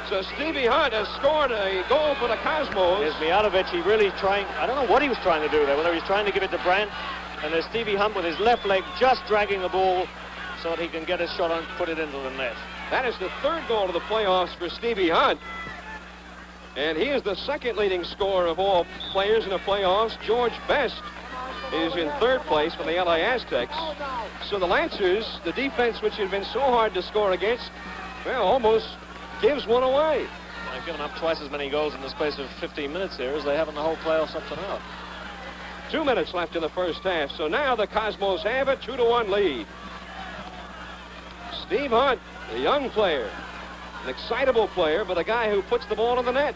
So Stevie Hunt has scored a goal for the Cosmos. Here's Mijatovic, he really trying, I don't know what he was trying to do there, whether he was trying to give it to Brandt, and there's Stevie Hunt with his left leg just dragging the ball so that he can get his shot on, put it into the net. That is the third goal of the playoffs for Stevie Hunt. And he is the second leading scorer of all players in the playoffs. George Best is in third place for the LA Aztecs. So the Lancers, the defense which had been so hard to score against, well, almost gives one away. They've given up twice as many goals in the space of 15 minutes here as they have in the whole playoffs up to now. 2 minutes left in the first half. So now the Cosmos have a 2-1 lead. Steve Hunt, a young player, an excitable player, but a guy who puts the ball in the net.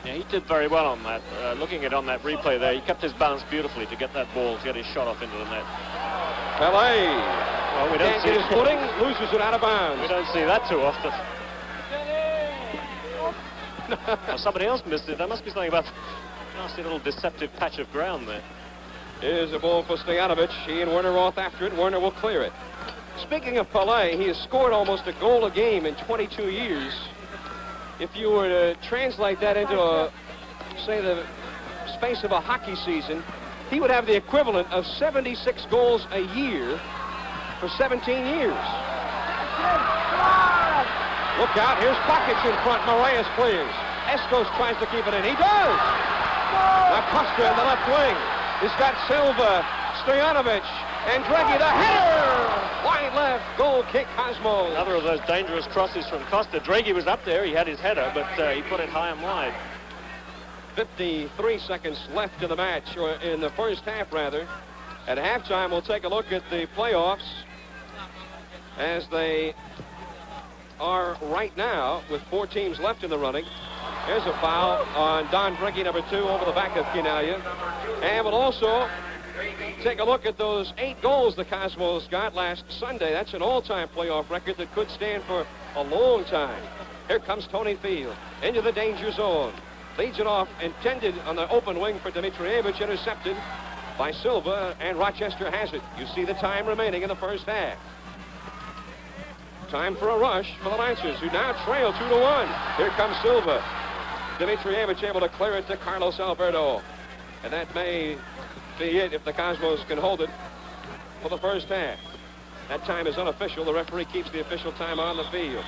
Yeah, he did very well on that. Looking at on that replay there, he kept his balance beautifully to get that ball, to get his shot off into the net. Pelé. Well, we don't Can't see get his footing, loses it out of bounds. We don't see that too often. Well, somebody else missed it. There must be something about a nasty little deceptive patch of ground there. Here's a ball for Stojanovic. He and Werner off after it. Werner will clear it. Speaking of Pelé, he has scored almost a goal a game in 22 years. If you were to translate that into, say, the space of a hockey season, he would have the equivalent of 76 goals a year for 17 years. Look out, here's Pakic in front. Moraes clears. Escos tries to keep it in. He does! Acosta in the left wing. He's got Silva, Stojanovic, and Dreggy, the header! Wide left, goal kick, Cosmos. Another of those dangerous crosses from Costa. Dreggy was up there. He had his header, but he put it high and wide. 53 seconds left in the match, or in the first half, rather. At halftime, we'll take a look at the playoffs as they are right now with 4 teams left in the running. There's a foul on Don Dreggy, number 2, over the back of Quinalia. And we'll also take a look at those 8 goals the Cosmos got last Sunday. That's an all-time playoff record that could stand for a long time. Here comes Tony Field into the danger zone. Leads it off, intended on the open wing for Dimitrievich, intercepted by Silva, and Rochester has it. You see the time remaining in the first half. Time for a rush for the Lancers, who now trail 2-1. Here comes Silva. Dimitrievich able to clear it to Carlos Alberto. And that may be it if the Cosmos can hold it for the first half. That time is unofficial. The referee keeps the official time on the field.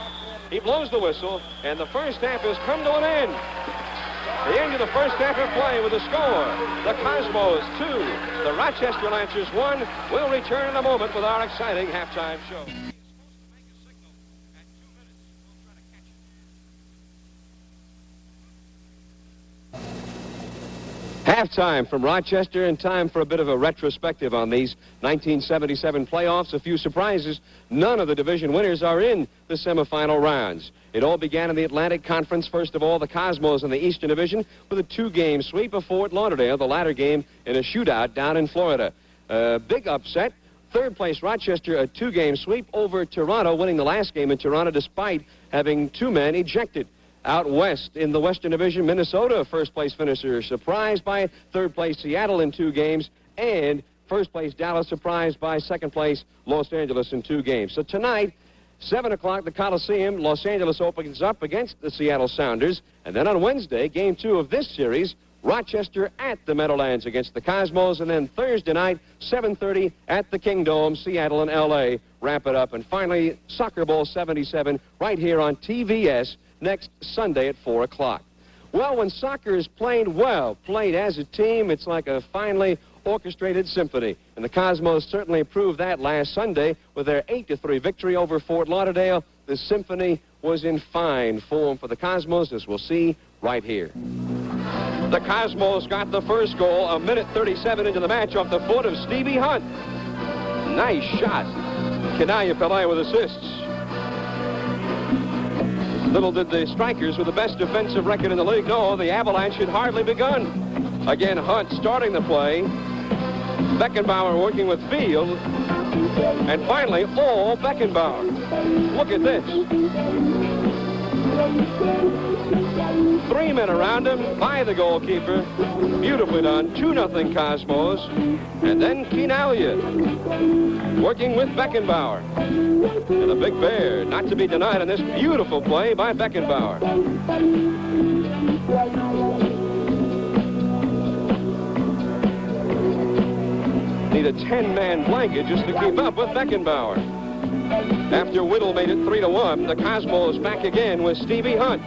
He blows the whistle, and the first half has come to an end. The end of the first half of play with a score. The Cosmos 2, the Rochester Lancers 1. We'll return in a moment with our exciting halftime show. Halftime from Rochester, and time for a bit of a retrospective on these 1977 playoffs. A few surprises. None of the division winners are in the semifinal rounds. It all began in the Atlantic Conference. First of all, the Cosmos in the Eastern Division with a 2-game sweep of Fort Lauderdale, the latter game in a shootout down in Florida. Big upset. Third place Rochester, a 2-game sweep over Toronto, winning the last game in Toronto despite having 2 men ejected. Out west in the Western Division, Minnesota, first place finisher, surprised by third place Seattle in 2 games, and first place Dallas surprised by second place Los Angeles in 2 games. So tonight, 7 o'clock, the Coliseum, Los Angeles opens up against the Seattle Sounders, and then on Wednesday, game 2 of this series, Rochester at the Meadowlands against the Cosmos, and then Thursday night, 7:30 at the Kingdome, Seattle and L.A. wrap it up. And finally, Soccer Bowl 77 right here on TVS next Sunday at 4 o'clock. Well, when soccer is played well, played as a team, it's like a finely orchestrated symphony. And the Cosmos certainly proved that last Sunday with their 8-3 victory over Fort Lauderdale. The symphony was in fine form for the Cosmos, as we'll see right here. The Cosmos got the first goal a minute 37 into the match off the foot of Stevie Hunt. Nice shot. Quinalia Pelé with assists. Little did the strikers with the best defensive record in the league know the avalanche had hardly begun. Again, Hunt starting the play. Beckenbauer working with Field. And finally, all Beckenbauer. Look at this. 3 men around him by the goalkeeper. Beautifully done. 2-0 Cosmos. And then Keenalia working with Beckenbauer. And a big bear not to be denied on this beautiful play by Beckenbauer. Need a 10-man blanket just to keep up with Beckenbauer. After Whittle made it 3-1, the Cosmos back again with Stevie Hunt.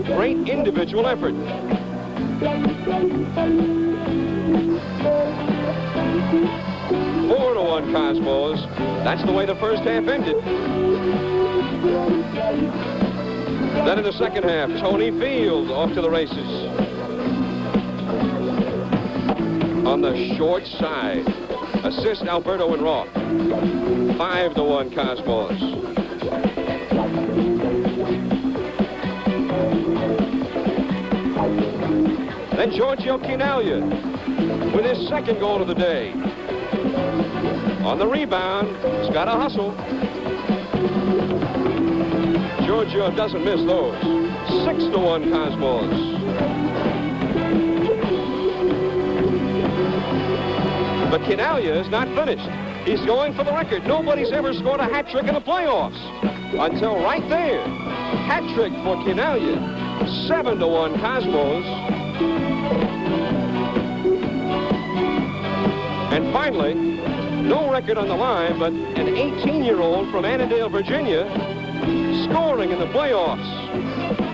Great individual effort. 4-1 Cosmos. That's the way the first half ended. Then in the second half, Tony Field off to the races. On the short side. Assist Alberto and Roth. 5-1 Cosmos. Then Giorgio Keenalia with his second goal of the day. On the rebound, he's got to hustle. Giorgio doesn't miss those. 6-1 Cosmos. But Keenalia is not finished. He's going for the record. Nobody's ever scored a hat trick in the playoffs. Until right there. Hat trick for Keenalia. 7-1 Cosmos. And finally, no record on the line, but an 18-year-old from Annandale, Virginia, scoring in the playoffs.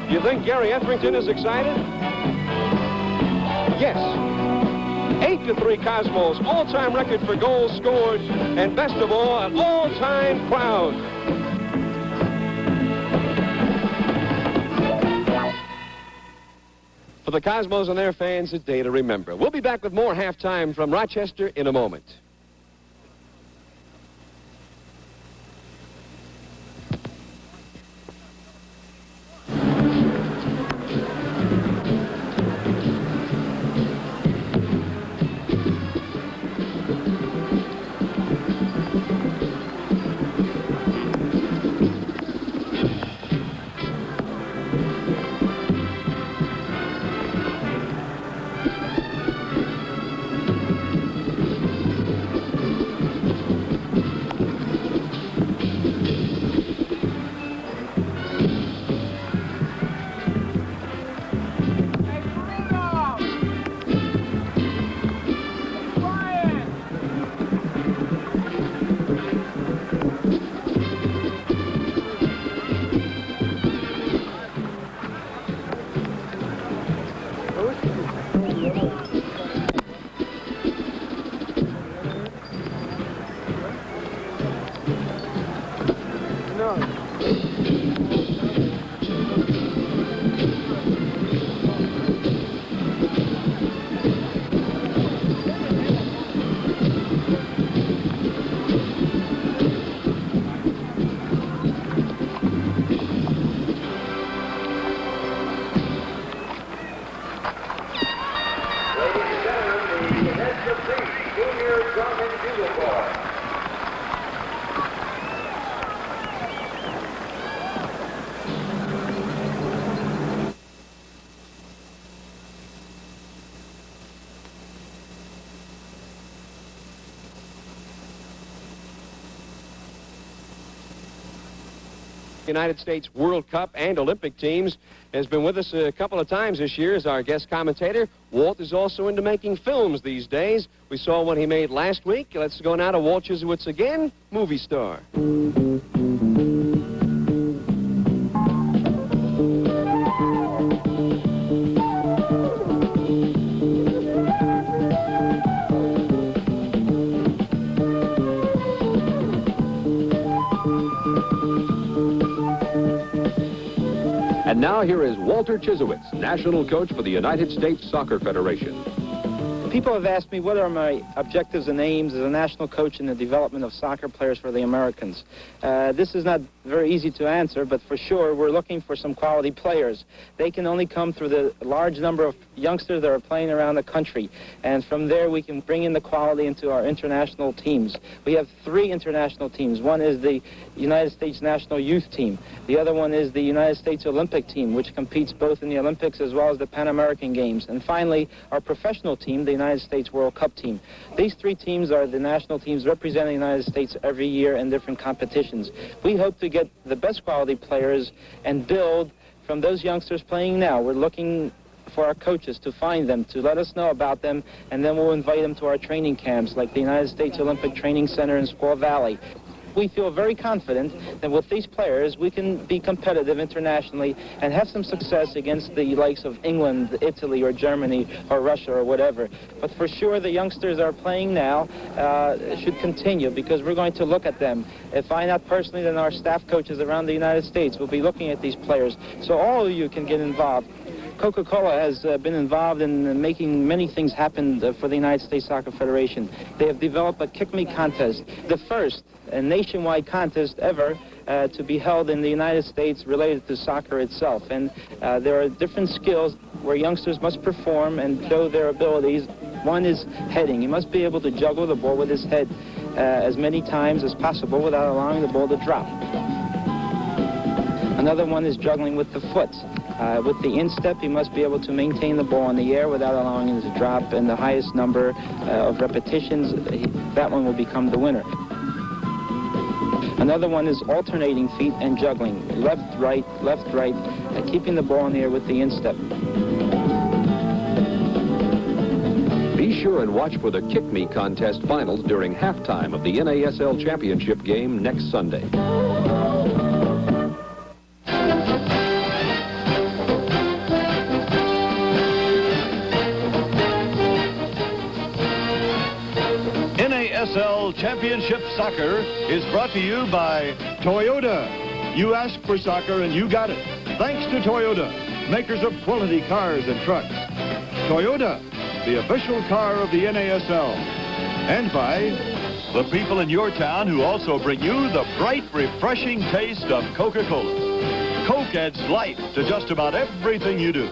Do you think Gary Etherington is excited? Yes. 8-3 Cosmos, all-time record for goals scored, and best of all, an all-time crowd. For the Cosmos and their fans, a day to remember. We'll be back with more halftime from Rochester in a moment. United States World Cup and Olympic teams, has been with us a couple of times this year as our guest commentator. Walt is also into making films these days. We saw one he made last week. Let's go now to Walt Chislewicz again, movie star. And now here is Walter Chislewicz, national coach for the United States Soccer Federation. People have asked me what are my objectives and aims as a national coach in the development of soccer players for the Americans. This is not very easy to answer, but for sure we're looking for some quality players. They can only come through the large number of youngsters that are playing around the country, and from there we can bring in the quality into our international teams. We have 3 international teams. One is the United States National Youth Team. The other one is the United States Olympic Team, which competes both in the Olympics as well as the Pan American Games. And finally, our professional team, the United States World Cup Team. These 3 teams are the national teams representing the United States every year in different competitions. We hope to get the best quality players and build from those youngsters playing now. We're looking for our coaches to find them, to let us know about them, and then we'll invite them to our training camps like the United States Olympic Training Center in Squaw Valley. We feel very confident that with these players we can be competitive internationally and have some success against the likes of England, Italy, or Germany, or Russia, or whatever. But for sure the youngsters that are playing now should continue, because we're going to look at them. If I not personally, then our staff coaches around the United States will be looking at these players. So all of you can get involved. Coca-Cola has been involved in making many things happen for the United States Soccer Federation. They have developed a Kick Me contest, the first nationwide contest ever to be held in the United States related to soccer itself. And there are different skills where youngsters must perform and show their abilities. One is heading. He must be able to juggle the ball with his head as many times as possible without allowing the ball to drop. Another one is juggling with the foot. With the instep, he must be able to maintain the ball in the air without allowing it to drop, and the highest number of repetitions, that one will become the winner. Another one is alternating feet and juggling, left, right, keeping the ball in the air with the instep. Be sure and watch for the Kick Me contest finals during halftime of the NASL Championship game next Sunday. NASL Championship Soccer is brought to you by Toyota. You asked for soccer and you got it. Thanks to Toyota, makers of quality cars and trucks. Toyota, the official car of the NASL. And by the people in your town who also bring you the bright, refreshing taste of Coca-Cola. Coke adds life to just about everything you do.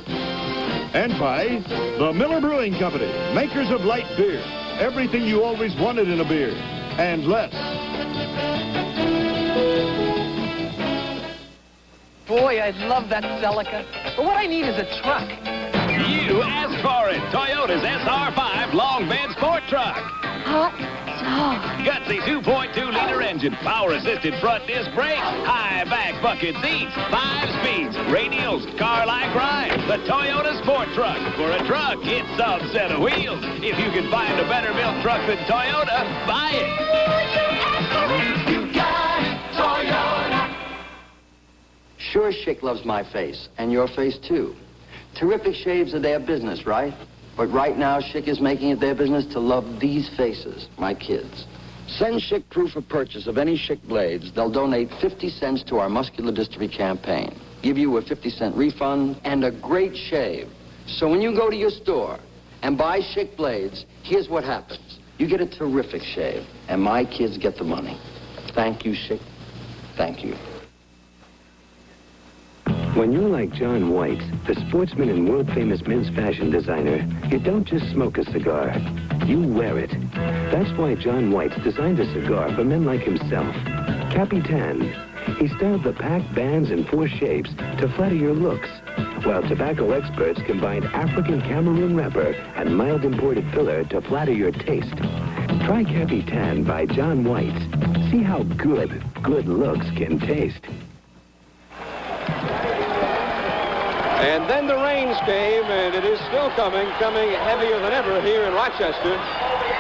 And by the Miller Brewing Company, makers of light beer. Everything you always wanted in a beer, and less. Boy, I love that Celica. But what I need is a truck. You asked for it. Toyota's SR5 long bed sport truck. Hot dog. Gutsy 2.2-liter engine, power-assisted front disc brakes, high back bucket seats, 5 speeds, radials, car-like ride. The Toyota Sport Truck. For a truck, it's some set of wheels. If you can find a better-built truck than Toyota, buy it. You got it, Toyota. Sure, Schick loves my face, and your face, too. Terrific shaves are their business, right? But right now, Schick is making it their business to love these faces, my kids. Send Schick proof of purchase of any Schick blades. They'll donate 50 cents to our muscular dystrophy campaign. Give you a 50-cent refund and a great shave. So when you go to your store and buy Schick blades, here's what happens. You get a terrific shave, and my kids get the money. Thank you, Schick. Thank you. When you're like John White, the sportsman and world-famous men's fashion designer, you don't just smoke a cigar, you wear it. That's why John White's designed a cigar for men like himself, Capitan. He styled the pack, bands, and 4 shapes to flatter your looks, while tobacco experts combined African Cameroon wrapper and mild imported filler to flatter your taste. Try Capitan by John White. See how good looks can taste. And then the rains came, and it is still coming heavier than ever here in Rochester.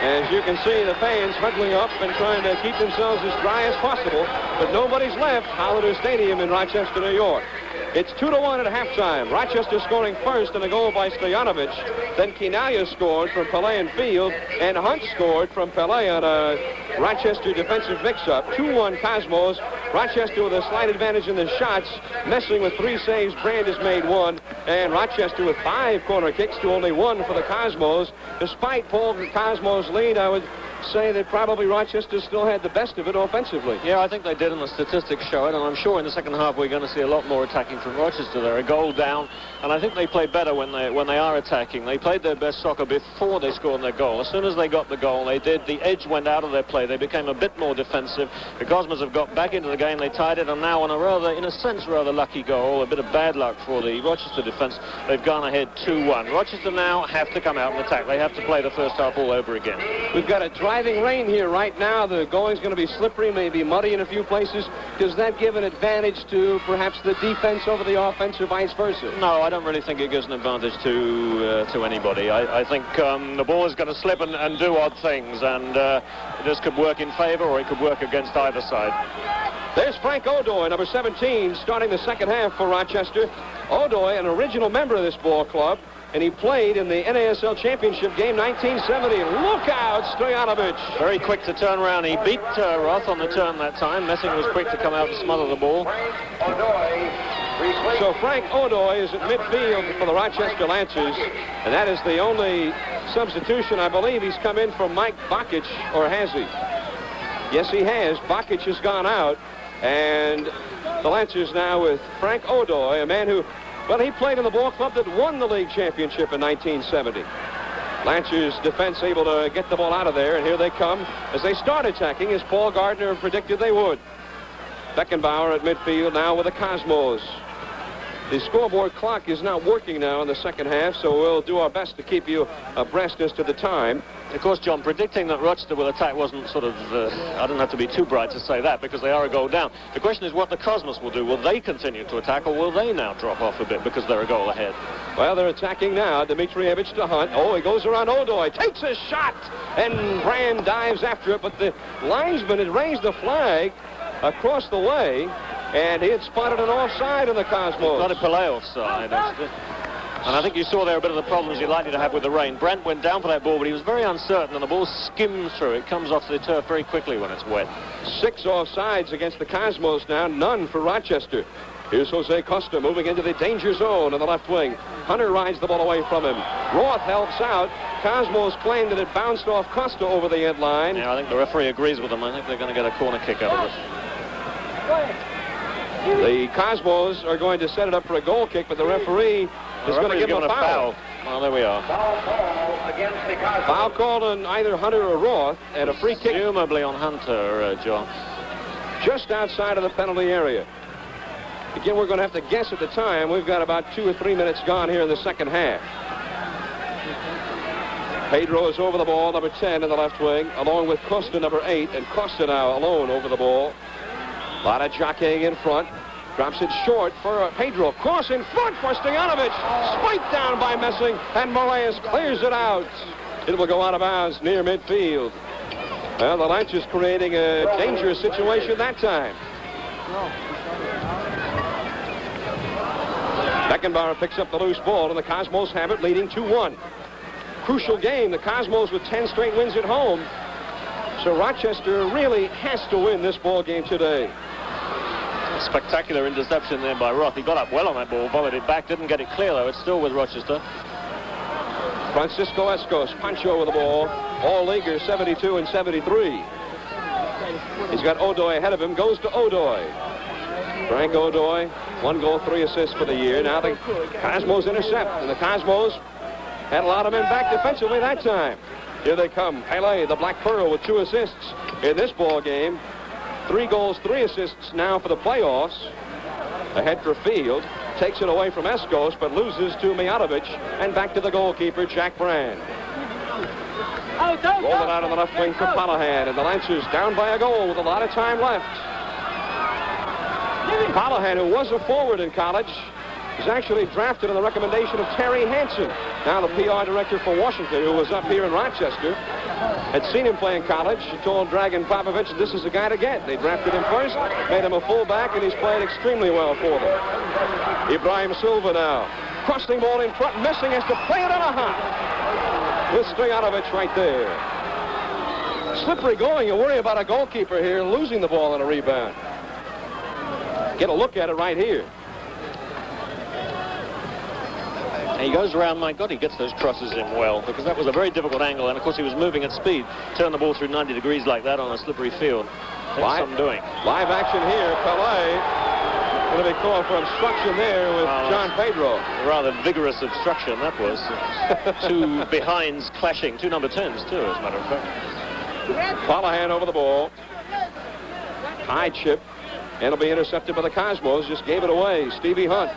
As you can see, the fans huddling up and trying to keep themselves as dry as possible, but nobody's left Holiday Stadium in Rochester, New York. It's 2-1 at halftime. Rochester scoring first on a goal by Stojanovic. Then Kinaya scored from Pele and Field, and Hunt scored from Pele on a Rochester defensive mix-up. 2-1 Cosmos. Rochester with a slight advantage in the shots, messing with 3 saves. Brand has made 1, and Rochester with 5 corner kicks to only 1 for the Cosmos. Despite Paul Cosmos' lead, I would say that probably Rochester still had the best of it offensively. Yeah, I think they did, and the statistics show it, and I'm sure in the second half we're going to see a lot more attacking from Rochester. They're a goal down, and I think they play better when they are attacking. They played their best soccer before they scored their goal. As soon as they got the goal, the edge went out of their play. They became a bit more defensive. The Cosmos have got back into the game. They tied it, and now on in a sense, rather lucky goal, a bit of bad luck for the Rochester defense, they've gone ahead 2-1. Rochester now have to come out and attack. They have to play the first half all over again. We've got a driving rain here right now. The going's going to be slippery, maybe muddy in a few places. Does that give an advantage to perhaps the defense over the offense or vice versa? No, I don't really think it gives an advantage to anybody. I think the ball is going to slip and do odd things, and this could work in favor or it could work against either side. There's Frank O'Doy, number 17, starting the second half for Rochester. O'Doy, an original member of this ball club, and he played in the NASL Championship game 1970. Look out, Stojanovic. Very quick to turn around. He beat Roth on the turn that time. Messing was quick to come out and smother the ball. So Frank O'Doy is at midfield for the Rochester Lancers, and that is the only substitution. I believe he's come in from Mike Bakic, or has he? Yes, he has. Bakic has gone out, and the Lancers now with Frank O'Doy, a man who, well, he played in the ball club that won the league championship in 1970. Lancers defense able to get the ball out of there, and here they come as they start attacking, as Paul Gardner predicted they would. Beckenbauer at midfield now with the Cosmos. The scoreboard clock is not working now in the second half, so we'll do our best to keep you abreast as to the time. Of course, John, predicting that Rochester will attack wasn't sort of, I don't have to be too bright to say that, because they are a goal down. The question is what the Cosmos will do. Will they continue to attack, or will they now drop off a bit because they're a goal ahead? Well, they're attacking now. Dmitrievich to Hunt. Oh, he goes around O'Doy, takes a shot, and Brand dives after it, but the linesman had raised the flag across the way, and he had spotted an offside in the Cosmos. Not a Pelé offside, actually. And I think you saw there a bit of the problems you're likely to have with the rain. Brent went down for that ball, but he was very uncertain, and the ball skimmed through. It comes off the turf very quickly when it's wet. 6 offsides against the Cosmos now, none for Rochester. Here's Jose Costa moving into the danger zone on the left wing. Hunter rides the ball away from him. Roth helps out. Cosmos claim that it bounced off Costa over the end line. Yeah, I think the referee agrees with them. I think they're going to get a corner kick out of it. The Cosmos are going to set it up for a goal kick, but the referee is going to give him a foul. Well, there we are. Foul called on either Hunter or Roth, and a free kick. Presumably on Hunter, John. Just outside of the penalty area. Again, we're going to have to guess at the time. We've got about 2 or 3 minutes gone here in the second half. Pedro is over the ball, number 10 in the left wing, along with Costa, number 8, and Costa now alone over the ball. A lot of jockeying in front. Drops it short for Pedro. Cross in front for Stojanovic. Spiked down by Messing, and Moraes clears it out. It will go out of bounds near midfield. Well, the Lancers creating a dangerous situation that time. Beckenbauer picks up the loose ball, and the Cosmos have it, leading 2-1. Crucial game. The Cosmos with 10 straight wins at home. So Rochester really has to win this ball game today. Spectacular interception there by Roth. He got up well on that ball, volleyed it back, didn't get it clear though. It's still with Rochester. Francisco Escos, Pancho with the ball. All leaguers 72 and 73. He's got O'Doy ahead of him, goes to O'Doy. Frank O'Doy, 1 goal, 3 assists for the year. Now the Cosmos intercept, and the Cosmos had a lot of men back defensively that time. Here they come. Pelé, the Black Pearl, with 2 assists in this ball game. 3 goals, 3 assists now for the playoffs. Ahead for Field. Takes it away from Escos, but loses to Mijatovic. And back to the goalkeeper, Jack Brand. Roll it out on the left wing for Palahan. And the Lancers down by a goal with a lot of time left. Palahan, who was a forward in college, was actually drafted on the recommendation of Terry Hansen, now the PR director for Washington, who was up here in Rochester. Had seen him play in college. He told Dragan Popovich, this is the guy to get. They drafted him first, made him a fullback, and he's played extremely well for them. Ibrahim Silva now. Crossing ball in front. Messing has to play it on a hop. With Stojanovic right there. Slippery going. You worry about a goalkeeper here losing the ball on a rebound. Get a look at it right here. And he goes around, my God, he gets those crosses in well, because that was a very difficult angle, and of course he was moving at speed. Turn the ball through 90 degrees like that on a slippery field. That's something doing. Live action here, Pelé going to be called for obstruction there with John Pedro. Rather vigorous obstruction, that was. Two behinds clashing, two number 10s too, as a matter of fact. Callahan over the ball. High chip, and it'll be intercepted by the Cosmos. Just gave it away. Stevie Hunt,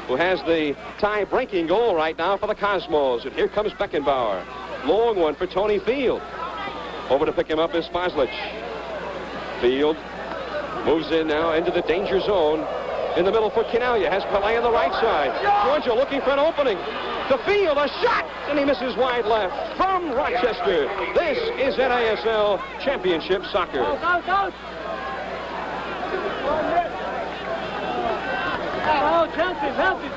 who has the tie-breaking goal right now for the Cosmos. And here comes Beckenbauer. Long one for Tony Field. Over to pick him up is Foslich. Field moves in now into the danger zone. In the middle for Quinaglia. Has Pelé on the right side. Georgia looking for an opening. To Field, a shot, and he misses wide left. From Rochester, this is NASL Championship Soccer. Help him.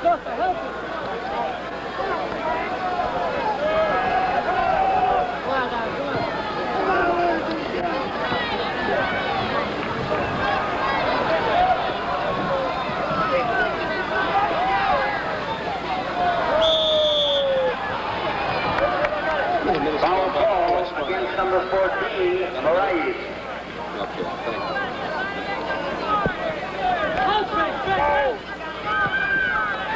Foul ball against number 14, Moraes. Okay, thank you.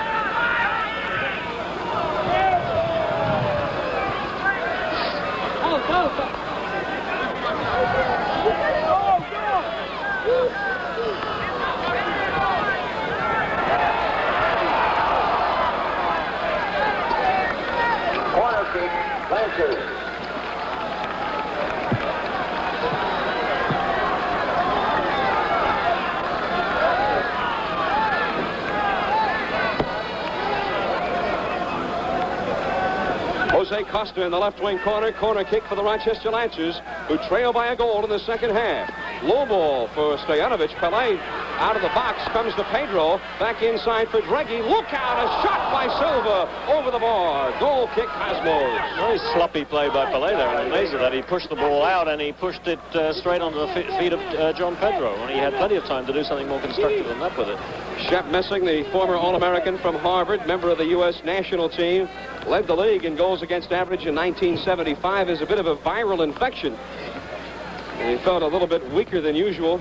Corner kick, Lancers. Jose Costa in the left wing corner kick for the Rochester Lancers, who trail by a goal in the second half. Low ball for Stojanovic. Pelé out of the box comes to Pedro. Back inside for Dreggy. Look out, a shot by Silva over the bar. Goal kick Cosmos. Very sloppy play by Pelé there. I'm amazed at that. He pushed the ball out and he pushed it straight onto the feet of John Pedro, and he had plenty of time to do something more constructive than that with it. Shep Messing, the former All-American from Harvard, member of the U.S. national team, led the league in goals against average in 1975. Is a bit of a viral infection. And he felt a little bit weaker than usual.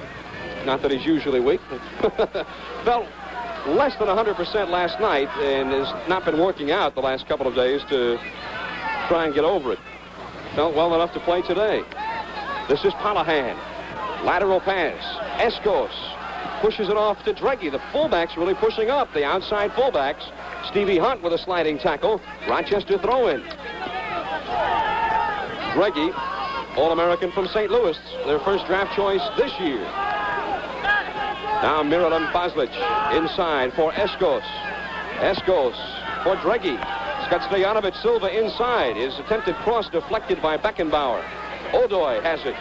Not that he's usually weak, but felt less than 100% last night and has not been working out the last couple of days to try and get over it. Felt well enough to play today. This is Callahan. Lateral pass. Escos pushes it off to Dreggy. The fullbacks really pushing up. The outside fullbacks. Stevie Hunt with a sliding tackle. Rochester throw-in. Dreggy, All-American from St. Louis, their first draft choice this year. Now Miralem Foslich inside for Escos. Escos for Dreggy. Scott Stojanovic Silva inside. His attempted cross deflected by Beckenbauer. Odoy has it.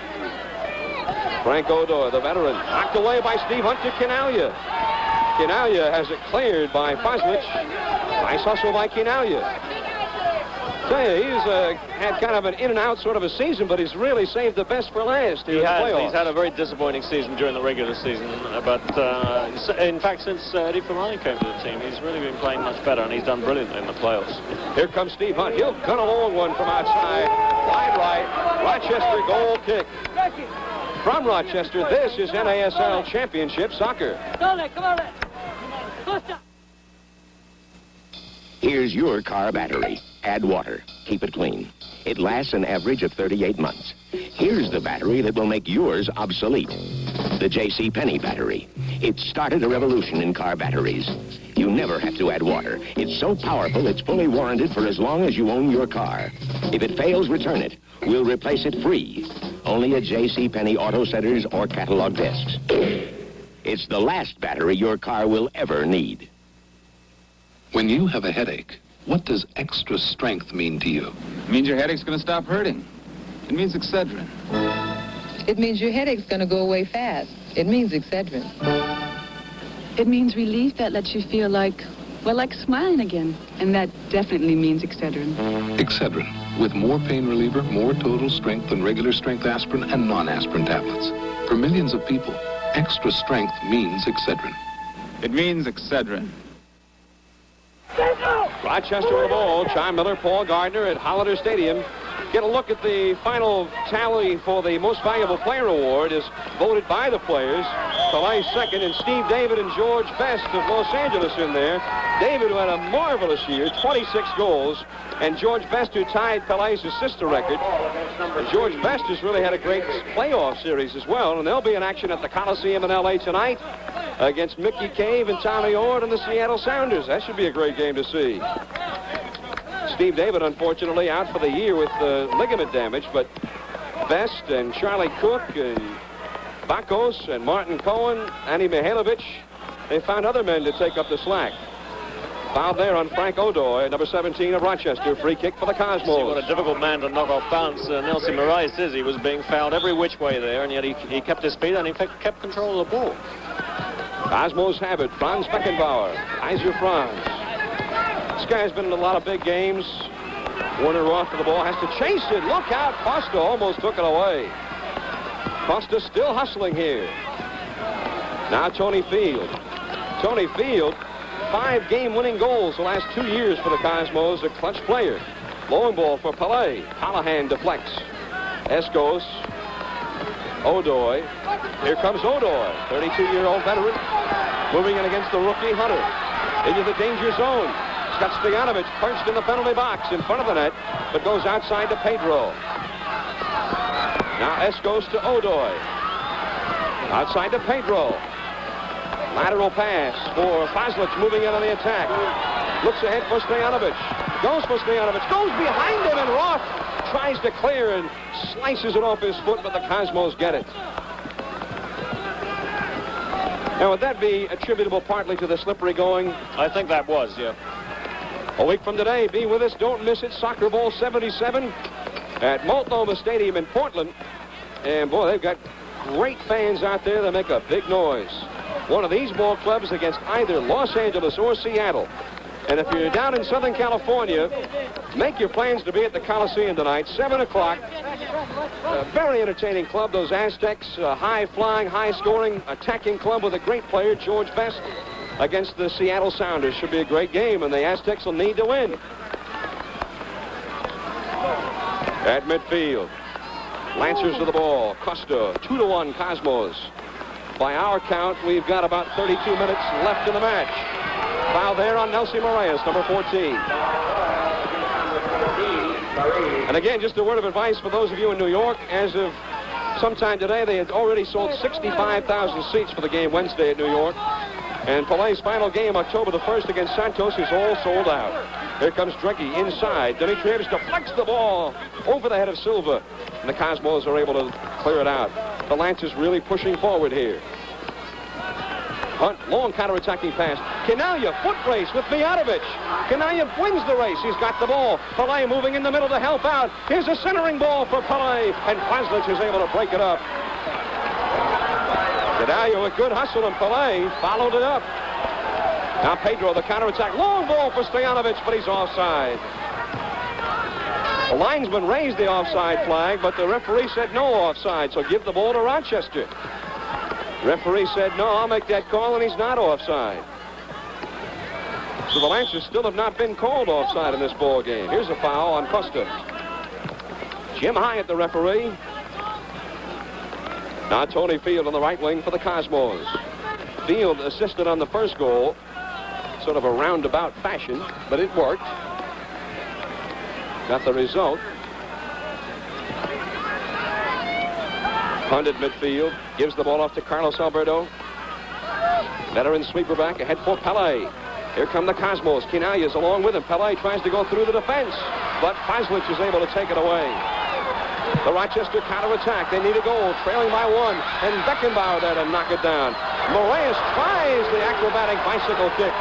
Frank Odoy, the veteran, knocked away by Steve Hunt to Quinaglia. Quinaglia has it cleared by Foslich. Nice hustle by Quinaglia. Tell you, he's had kind of an in-and-out sort of a season, but he's really saved the best for last here in the playoffs. He's had a very disappointing season during the regular season, but in fact, since Eddie Ferrari came to the team, he's really been playing much better, and he's done brilliantly in the playoffs. Here comes Steve Hunt. He'll cut a long one from outside. Wide right. Rochester goal kick. From Rochester, this is NASL Championship Soccer. Here's your car battery. Add water. Keep it clean. It lasts an average of 38 months. Here's the battery that will make yours obsolete. The J.C. Penney battery. It started a revolution in car batteries. You never have to add water. It's so powerful, it's fully warranted for as long as you own your car. If it fails, return it. We'll replace it free. Only at J.C. Penney Auto Centers or catalog desks. It's the last battery your car will ever need. When you have a headache, what does extra strength mean to you? It means your headache's going to stop hurting. It means Excedrin. It means your headache's going to go away fast. It means Excedrin. It means relief that lets you feel like smiling again. And that definitely means Excedrin. Excedrin, with more pain reliever, more total strength than regular strength aspirin and non-aspirin tablets. For millions of people, extra strength means Excedrin. It means Excedrin. Go! Rochester with the ball. John Miller, Paul Gardner at Hollander Stadium. Get a look at the final tally for the Most Valuable Player Award is voted by the players. Pelé second, and Steve David and George Best of Los Angeles in there. David, who had a marvelous year, 26 goals, and George Best, who tied Pelé's assist record. And George Best has really had a great playoff series as well, and they'll be in action at the Coliseum in L.A. tonight against Mickey Cave and Tommy Ord and the Seattle Sounders. That should be a great game to see. Steve David, unfortunately, out for the year with ligament damage, but Best and Charlie Cook and Bakos and Martin Cohen, Andy Mihailovic, they found other men to take up the slack. Foul there on Frank Odoy, number 17 of Rochester. Free kick for the Cosmos. See what a difficult man to knock off bounce. Nelson Moraes is. He was being fouled every which way there, and yet he kept his feet and he kept control of the ball. Cosmos have it. Franz Beckenbauer. Kaiser Franz. This guy's been in a lot of big games. Warner Roth for the ball. Has to chase it. Look out. Costa almost took it away. Costa still hustling here. Now Tony Field. Tony Field, 5 game-winning goals the last 2 years for the Cosmos. A clutch player. Long ball for Pelé. Callahan deflects. Escos. Odoy. Here comes Odoy, 32-year-old veteran. Moving in against the rookie Hunter. Into the danger zone. He's got Stojanovic perched in the penalty box in front of the net, but goes outside to Pedro. Now Escos to Odoy. Outside to Pedro. Lateral pass for Fazlic moving in on the attack. Looks ahead for Stojanovic. Goes for Stojanovic. Goes behind him, and Roth tries to clear and slices it off his foot, but the Cosmos get it. Now, would that be attributable partly to the slippery going? I think that was, yeah. A week from today, be with us. Don't miss it. Soccer Bowl 77 at Multnomah Stadium in Portland. And, boy, they've got great fans out there that make a big noise. One of these ball clubs against either Los Angeles or Seattle. And if you're down in Southern California, make your plans to be at the Coliseum tonight, 7 o'clock. A very entertaining club, those Aztecs, high-flying, high-scoring, attacking club with a great player, George Best, against the Seattle Sounders. Should be a great game, and the Aztecs will need to win. At midfield, Lancers to the ball. Costa, 2-1 Cosmos. By our count, we've got about 32 minutes left in the match. Foul there on Nelson Moraes, number 14. And again, just a word of advice for those of you in New York. As of sometime today, they had already sold 65,000 seats for the game Wednesday at New York. And Pelé's final game, October the 1st against Santos, is all sold out. Here comes Drecke inside. Dimitrievich deflects the ball over the head of Silva. And the Cosmos are able to clear it out. The Lancers really pushing forward here. Hunt, long counterattacking pass. Kanaya, foot race with Mijatovic. Kanaya wins the race. He's got the ball. Pelé moving in the middle to help out. Here's a centering ball for Pelé, and Fazlic is able to break it up. Kanaya with good hustle, and Pelé followed it up. Now Pedro, the counterattack. Long ball for Stojanovic, but he's offside. The linesman raised the offside flag, but the referee said no offside, so give the ball to Rochester. Referee said, no, I'll make that call, and he's not offside. So the Lancers still have not been called offside in this ball game. Here's a foul on Costa. Jim Hyatt, the referee. Now Tony Field on the right wing for the Cosmos. Field assisted on the first goal, sort of a roundabout fashion, but it worked. Got the result. Hunt at midfield, gives the ball off to Carlos Alberto. Veteran sweeper back, ahead for Pelé. Here come the Cosmos. Quinalles along with him. Pelé tries to go through the defense, but Fazlic is able to take it away. The Rochester counterattack. They need a goal, trailing by 1, and Beckenbauer there to knock it down. Moraes tries the acrobatic bicycle kick.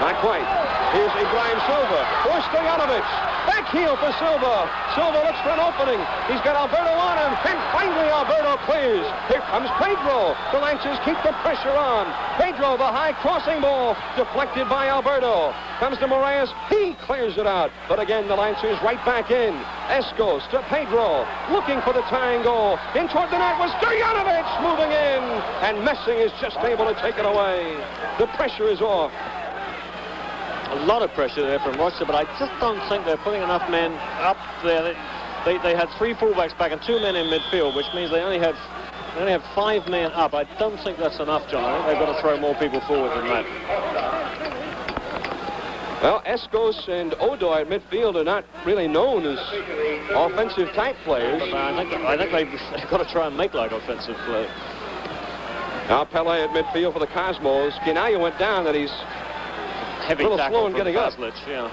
Not quite. Here's Ibrahim Silva for Stojanovic. Back heel for Silva. Silva looks for an opening. He's got Alberto on him, and finally Alberto clears. Here comes Pedro. The Lancers keep the pressure on. Pedro, the high crossing ball, deflected by Alberto. Comes to Moraes. He clears it out. But again, the Lancers right back in. Escos to Pedro, looking for the tying goal. In toward the net was Stojanovic moving in, and Messing is just able to take it away. The pressure is off. A lot of pressure there from Rochester, but I just don't think they're putting enough men up there. They had 3 fullbacks back and 2 men in midfield, which means they only have 5 men up. I don't think that's enough, John. I think they've got to throw more people forward than that. Well, Escos and Odoy at midfield are not really known as offensive type players. But I think they've got to try and make like offensive play. Now Pele at midfield for the Cosmos. Kinaya went down, and he's heavy a little tackle slow in getting up. Yeah.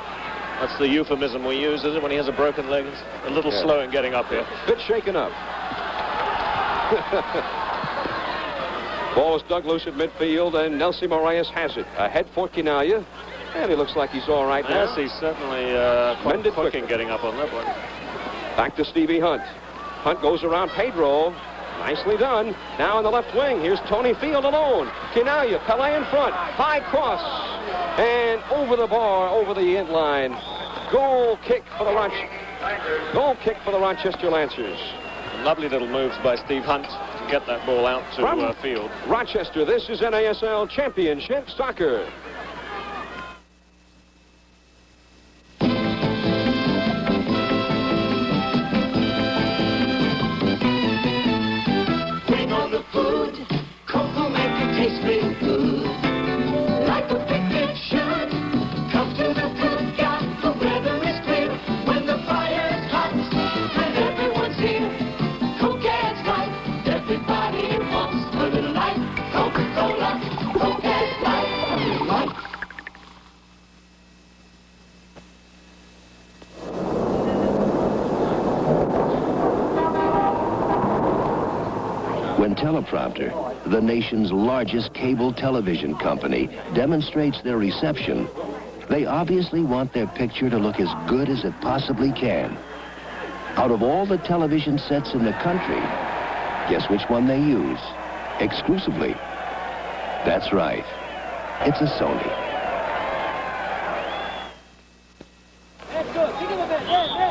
That's the euphemism we use, is it, when he has a broken leg? A little slow in getting up here. Bit shaken up. Ball is dug loose at midfield, and Nelson Moraes has it. Ahead for Kinaya, and he looks like he's all right now. Yes, he's certainly quite quick in getting up on that one. Back to Stevie Hunt. Hunt goes around Pedro. Nicely done. Now in the left wing, here's Tony Field alone. Kinaya, Pele in front. High cross. And over the bar, over the end line. Goal kick for the Rochester Lancers. Lovely little moves by Steve Hunt to get that ball out to Field. Rochester, this is NASL Championship Soccer. Bring on the food. Cocoa make it taste real good. Like a picnic should. Come to the food guy. The weather is clear. When the fire is hot. And everyone's here. Coke adds life. Everybody wants a little life. Coca-Cola. Coke adds life. A little life. When Teleprompter, the nation's largest cable television company, demonstrates their reception, they obviously want their picture to look as good as it possibly can. Out of all the television sets in the country, guess which one they use? Exclusively. That's right. It's a Sony.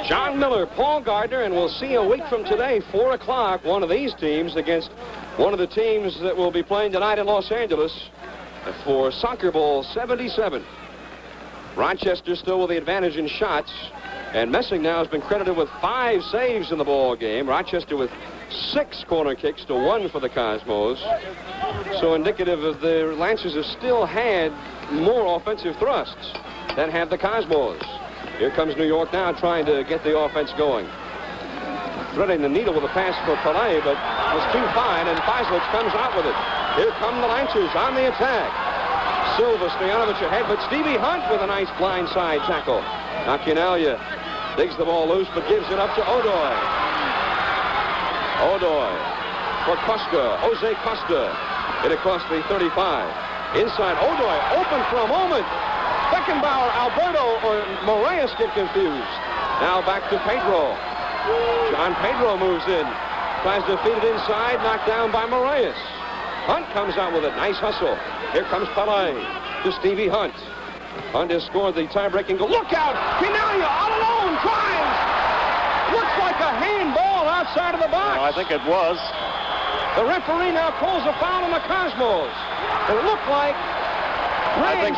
John Miller, Paul Gardner, and we'll see a week from today, 4 o'clock, one of these teams against one of the teams that will be playing tonight in Los Angeles for Soccer Bowl 77. Rochester still with the advantage in shots, and Messing now has been credited with 5 saves in the ball game. Rochester with 6 corner kicks to 1 for the Cosmos. So indicative of the Lancers have still had more offensive thrusts than have the Cosmos. Here comes New York now trying to get the offense going. Threading the needle with a pass for Pele, but was too fine, and Feislich comes out with it. Here come the Lancers on the attack. Silva, Stojanovic ahead, but Stevie Hunt with a nice blindside tackle. Now Kinaya digs the ball loose, but gives it up to Odoy. Odoy for Costa, Jose Costa. It across the 35. Inside, Odoy open for a moment. Beckenbauer, Alberto, or Moraes get confused. Now back to Pedro. John Pedro moves in. Tries to feed it inside, knocked down by Moraes. Hunt comes out with a nice hustle. Here comes Pele to Stevie Hunt. Hunt has scored the tie-breaking goal. Look out! Kinaya all alone tries! Looks like a handball outside of the box. I think it was. The referee now calls a foul on the Cosmos. It looked like I think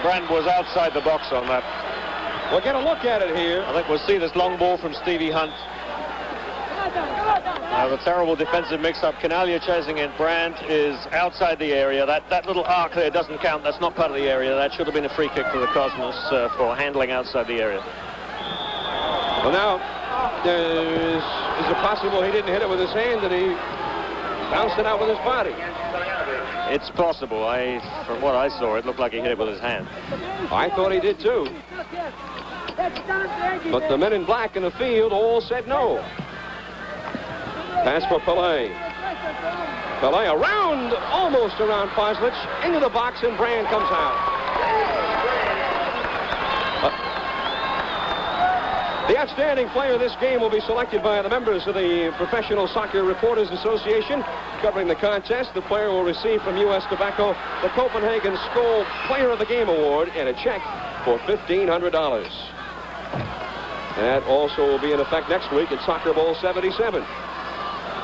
Brand was outside the box on that. We'll get a look at it here. I think we'll see this long ball from Stevie Hunt. The terrible defensive mix-up. Kinaya chasing in. Brand is outside the area. That little arc there doesn't count. That's not part of the area. That should have been a free kick for the Cosmos for handling outside the area. Well, now, is it possible he didn't hit it with his hand and he bounced it out with his body? It's possible. From what I saw, it looked like he hit it with his hand. I thought he did too. But the men in black in the field all said no. Pass for Pele. Pele around, almost around Feislich, into the box, and Brand comes out. The outstanding player of this game will be selected by the members of the Professional Soccer Reporters Association. Covering the contest, the player will receive from U.S. Tobacco the Copenhagen Skoll Player of the Game Award and a check for $1,500. That also will be in effect next week at Soccer Bowl 77.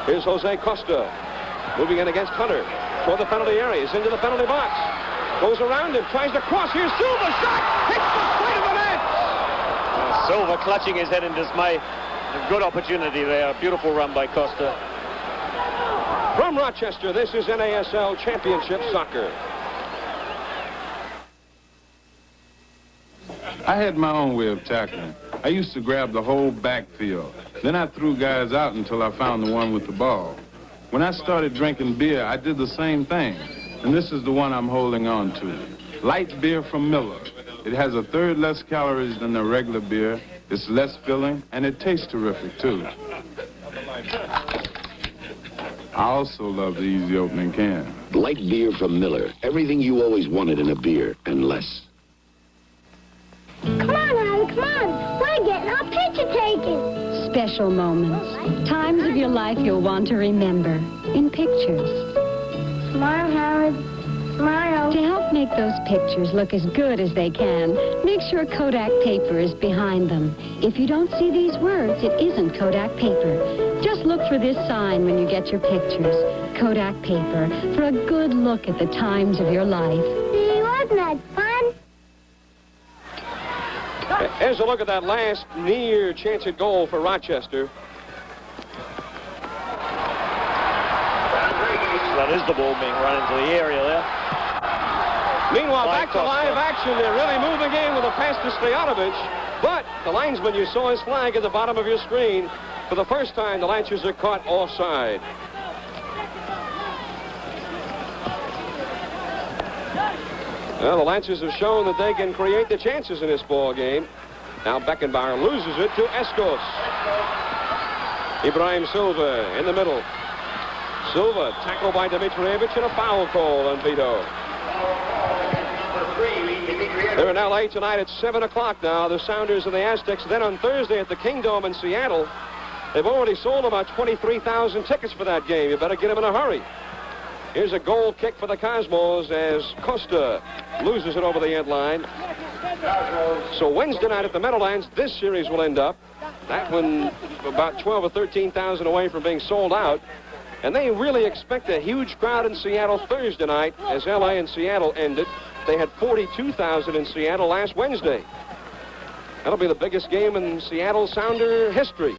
Here's Jose Costa moving in against Hunter toward the penalty area. He's into the penalty box. Goes around him, tries to cross. Here's Silva, shot! Hits the side of the net! Silva clutching his head in dismay. A good opportunity there. Beautiful run by Costa. From Rochester, this is NASL Championship Soccer. I had my own way of tackling. I used to grab the whole backfield. Then I threw guys out until I found the one with the ball. When I started drinking beer, I did the same thing. And this is the one I'm holding on to. Light beer from Miller. It has a third less calories than the regular beer. It's less filling, and it tastes terrific, too. I also love the easy opening can. Light beer from Miller. Everything you always wanted in a beer, and less. Come on, Harry, come on. We're getting our picture taken. Special moments. Times of your life you'll want to remember. In pictures. Smile, Howard. Smile. To help make those pictures look as good as they can, make sure Kodak paper is behind them. If you don't see these words, it isn't Kodak paper. Just look for this sign when you get your pictures. Kodak paper, for a good look at the times of your life. See, wasn't that fun? Here's a look at that last near chance at goal for Rochester. That is the ball being run into the area there. Meanwhile, back to live action. They're really moving in with a pass to Stojanovic. But the linesman, you saw his flag at the bottom of your screen. For the first time, the Lancers are caught offside. Well, the Lancers have shown that they can create the chances in this ball game. Now Beckenbauer loses it to Escos. Ibrahim Silva in the middle. Silva tackled by Dimitrievich and a foul call on Vito. They're in L.A. tonight at 7 o'clock now, the Sounders and the Aztecs. Then on Thursday at the Kingdome in Seattle. They've already sold about 23,000 tickets for that game. You better get them in a hurry. Here's a goal kick for the Cosmos as Costa loses it over the end line. So Wednesday night at the Meadowlands, this series will end up. That one about 12 or 13,000 away from being sold out. And they really expect a huge crowd in Seattle Thursday night as L.A. and Seattle ended. They had 42,000 in Seattle last Wednesday. That'll be the biggest game in Seattle Sounder history.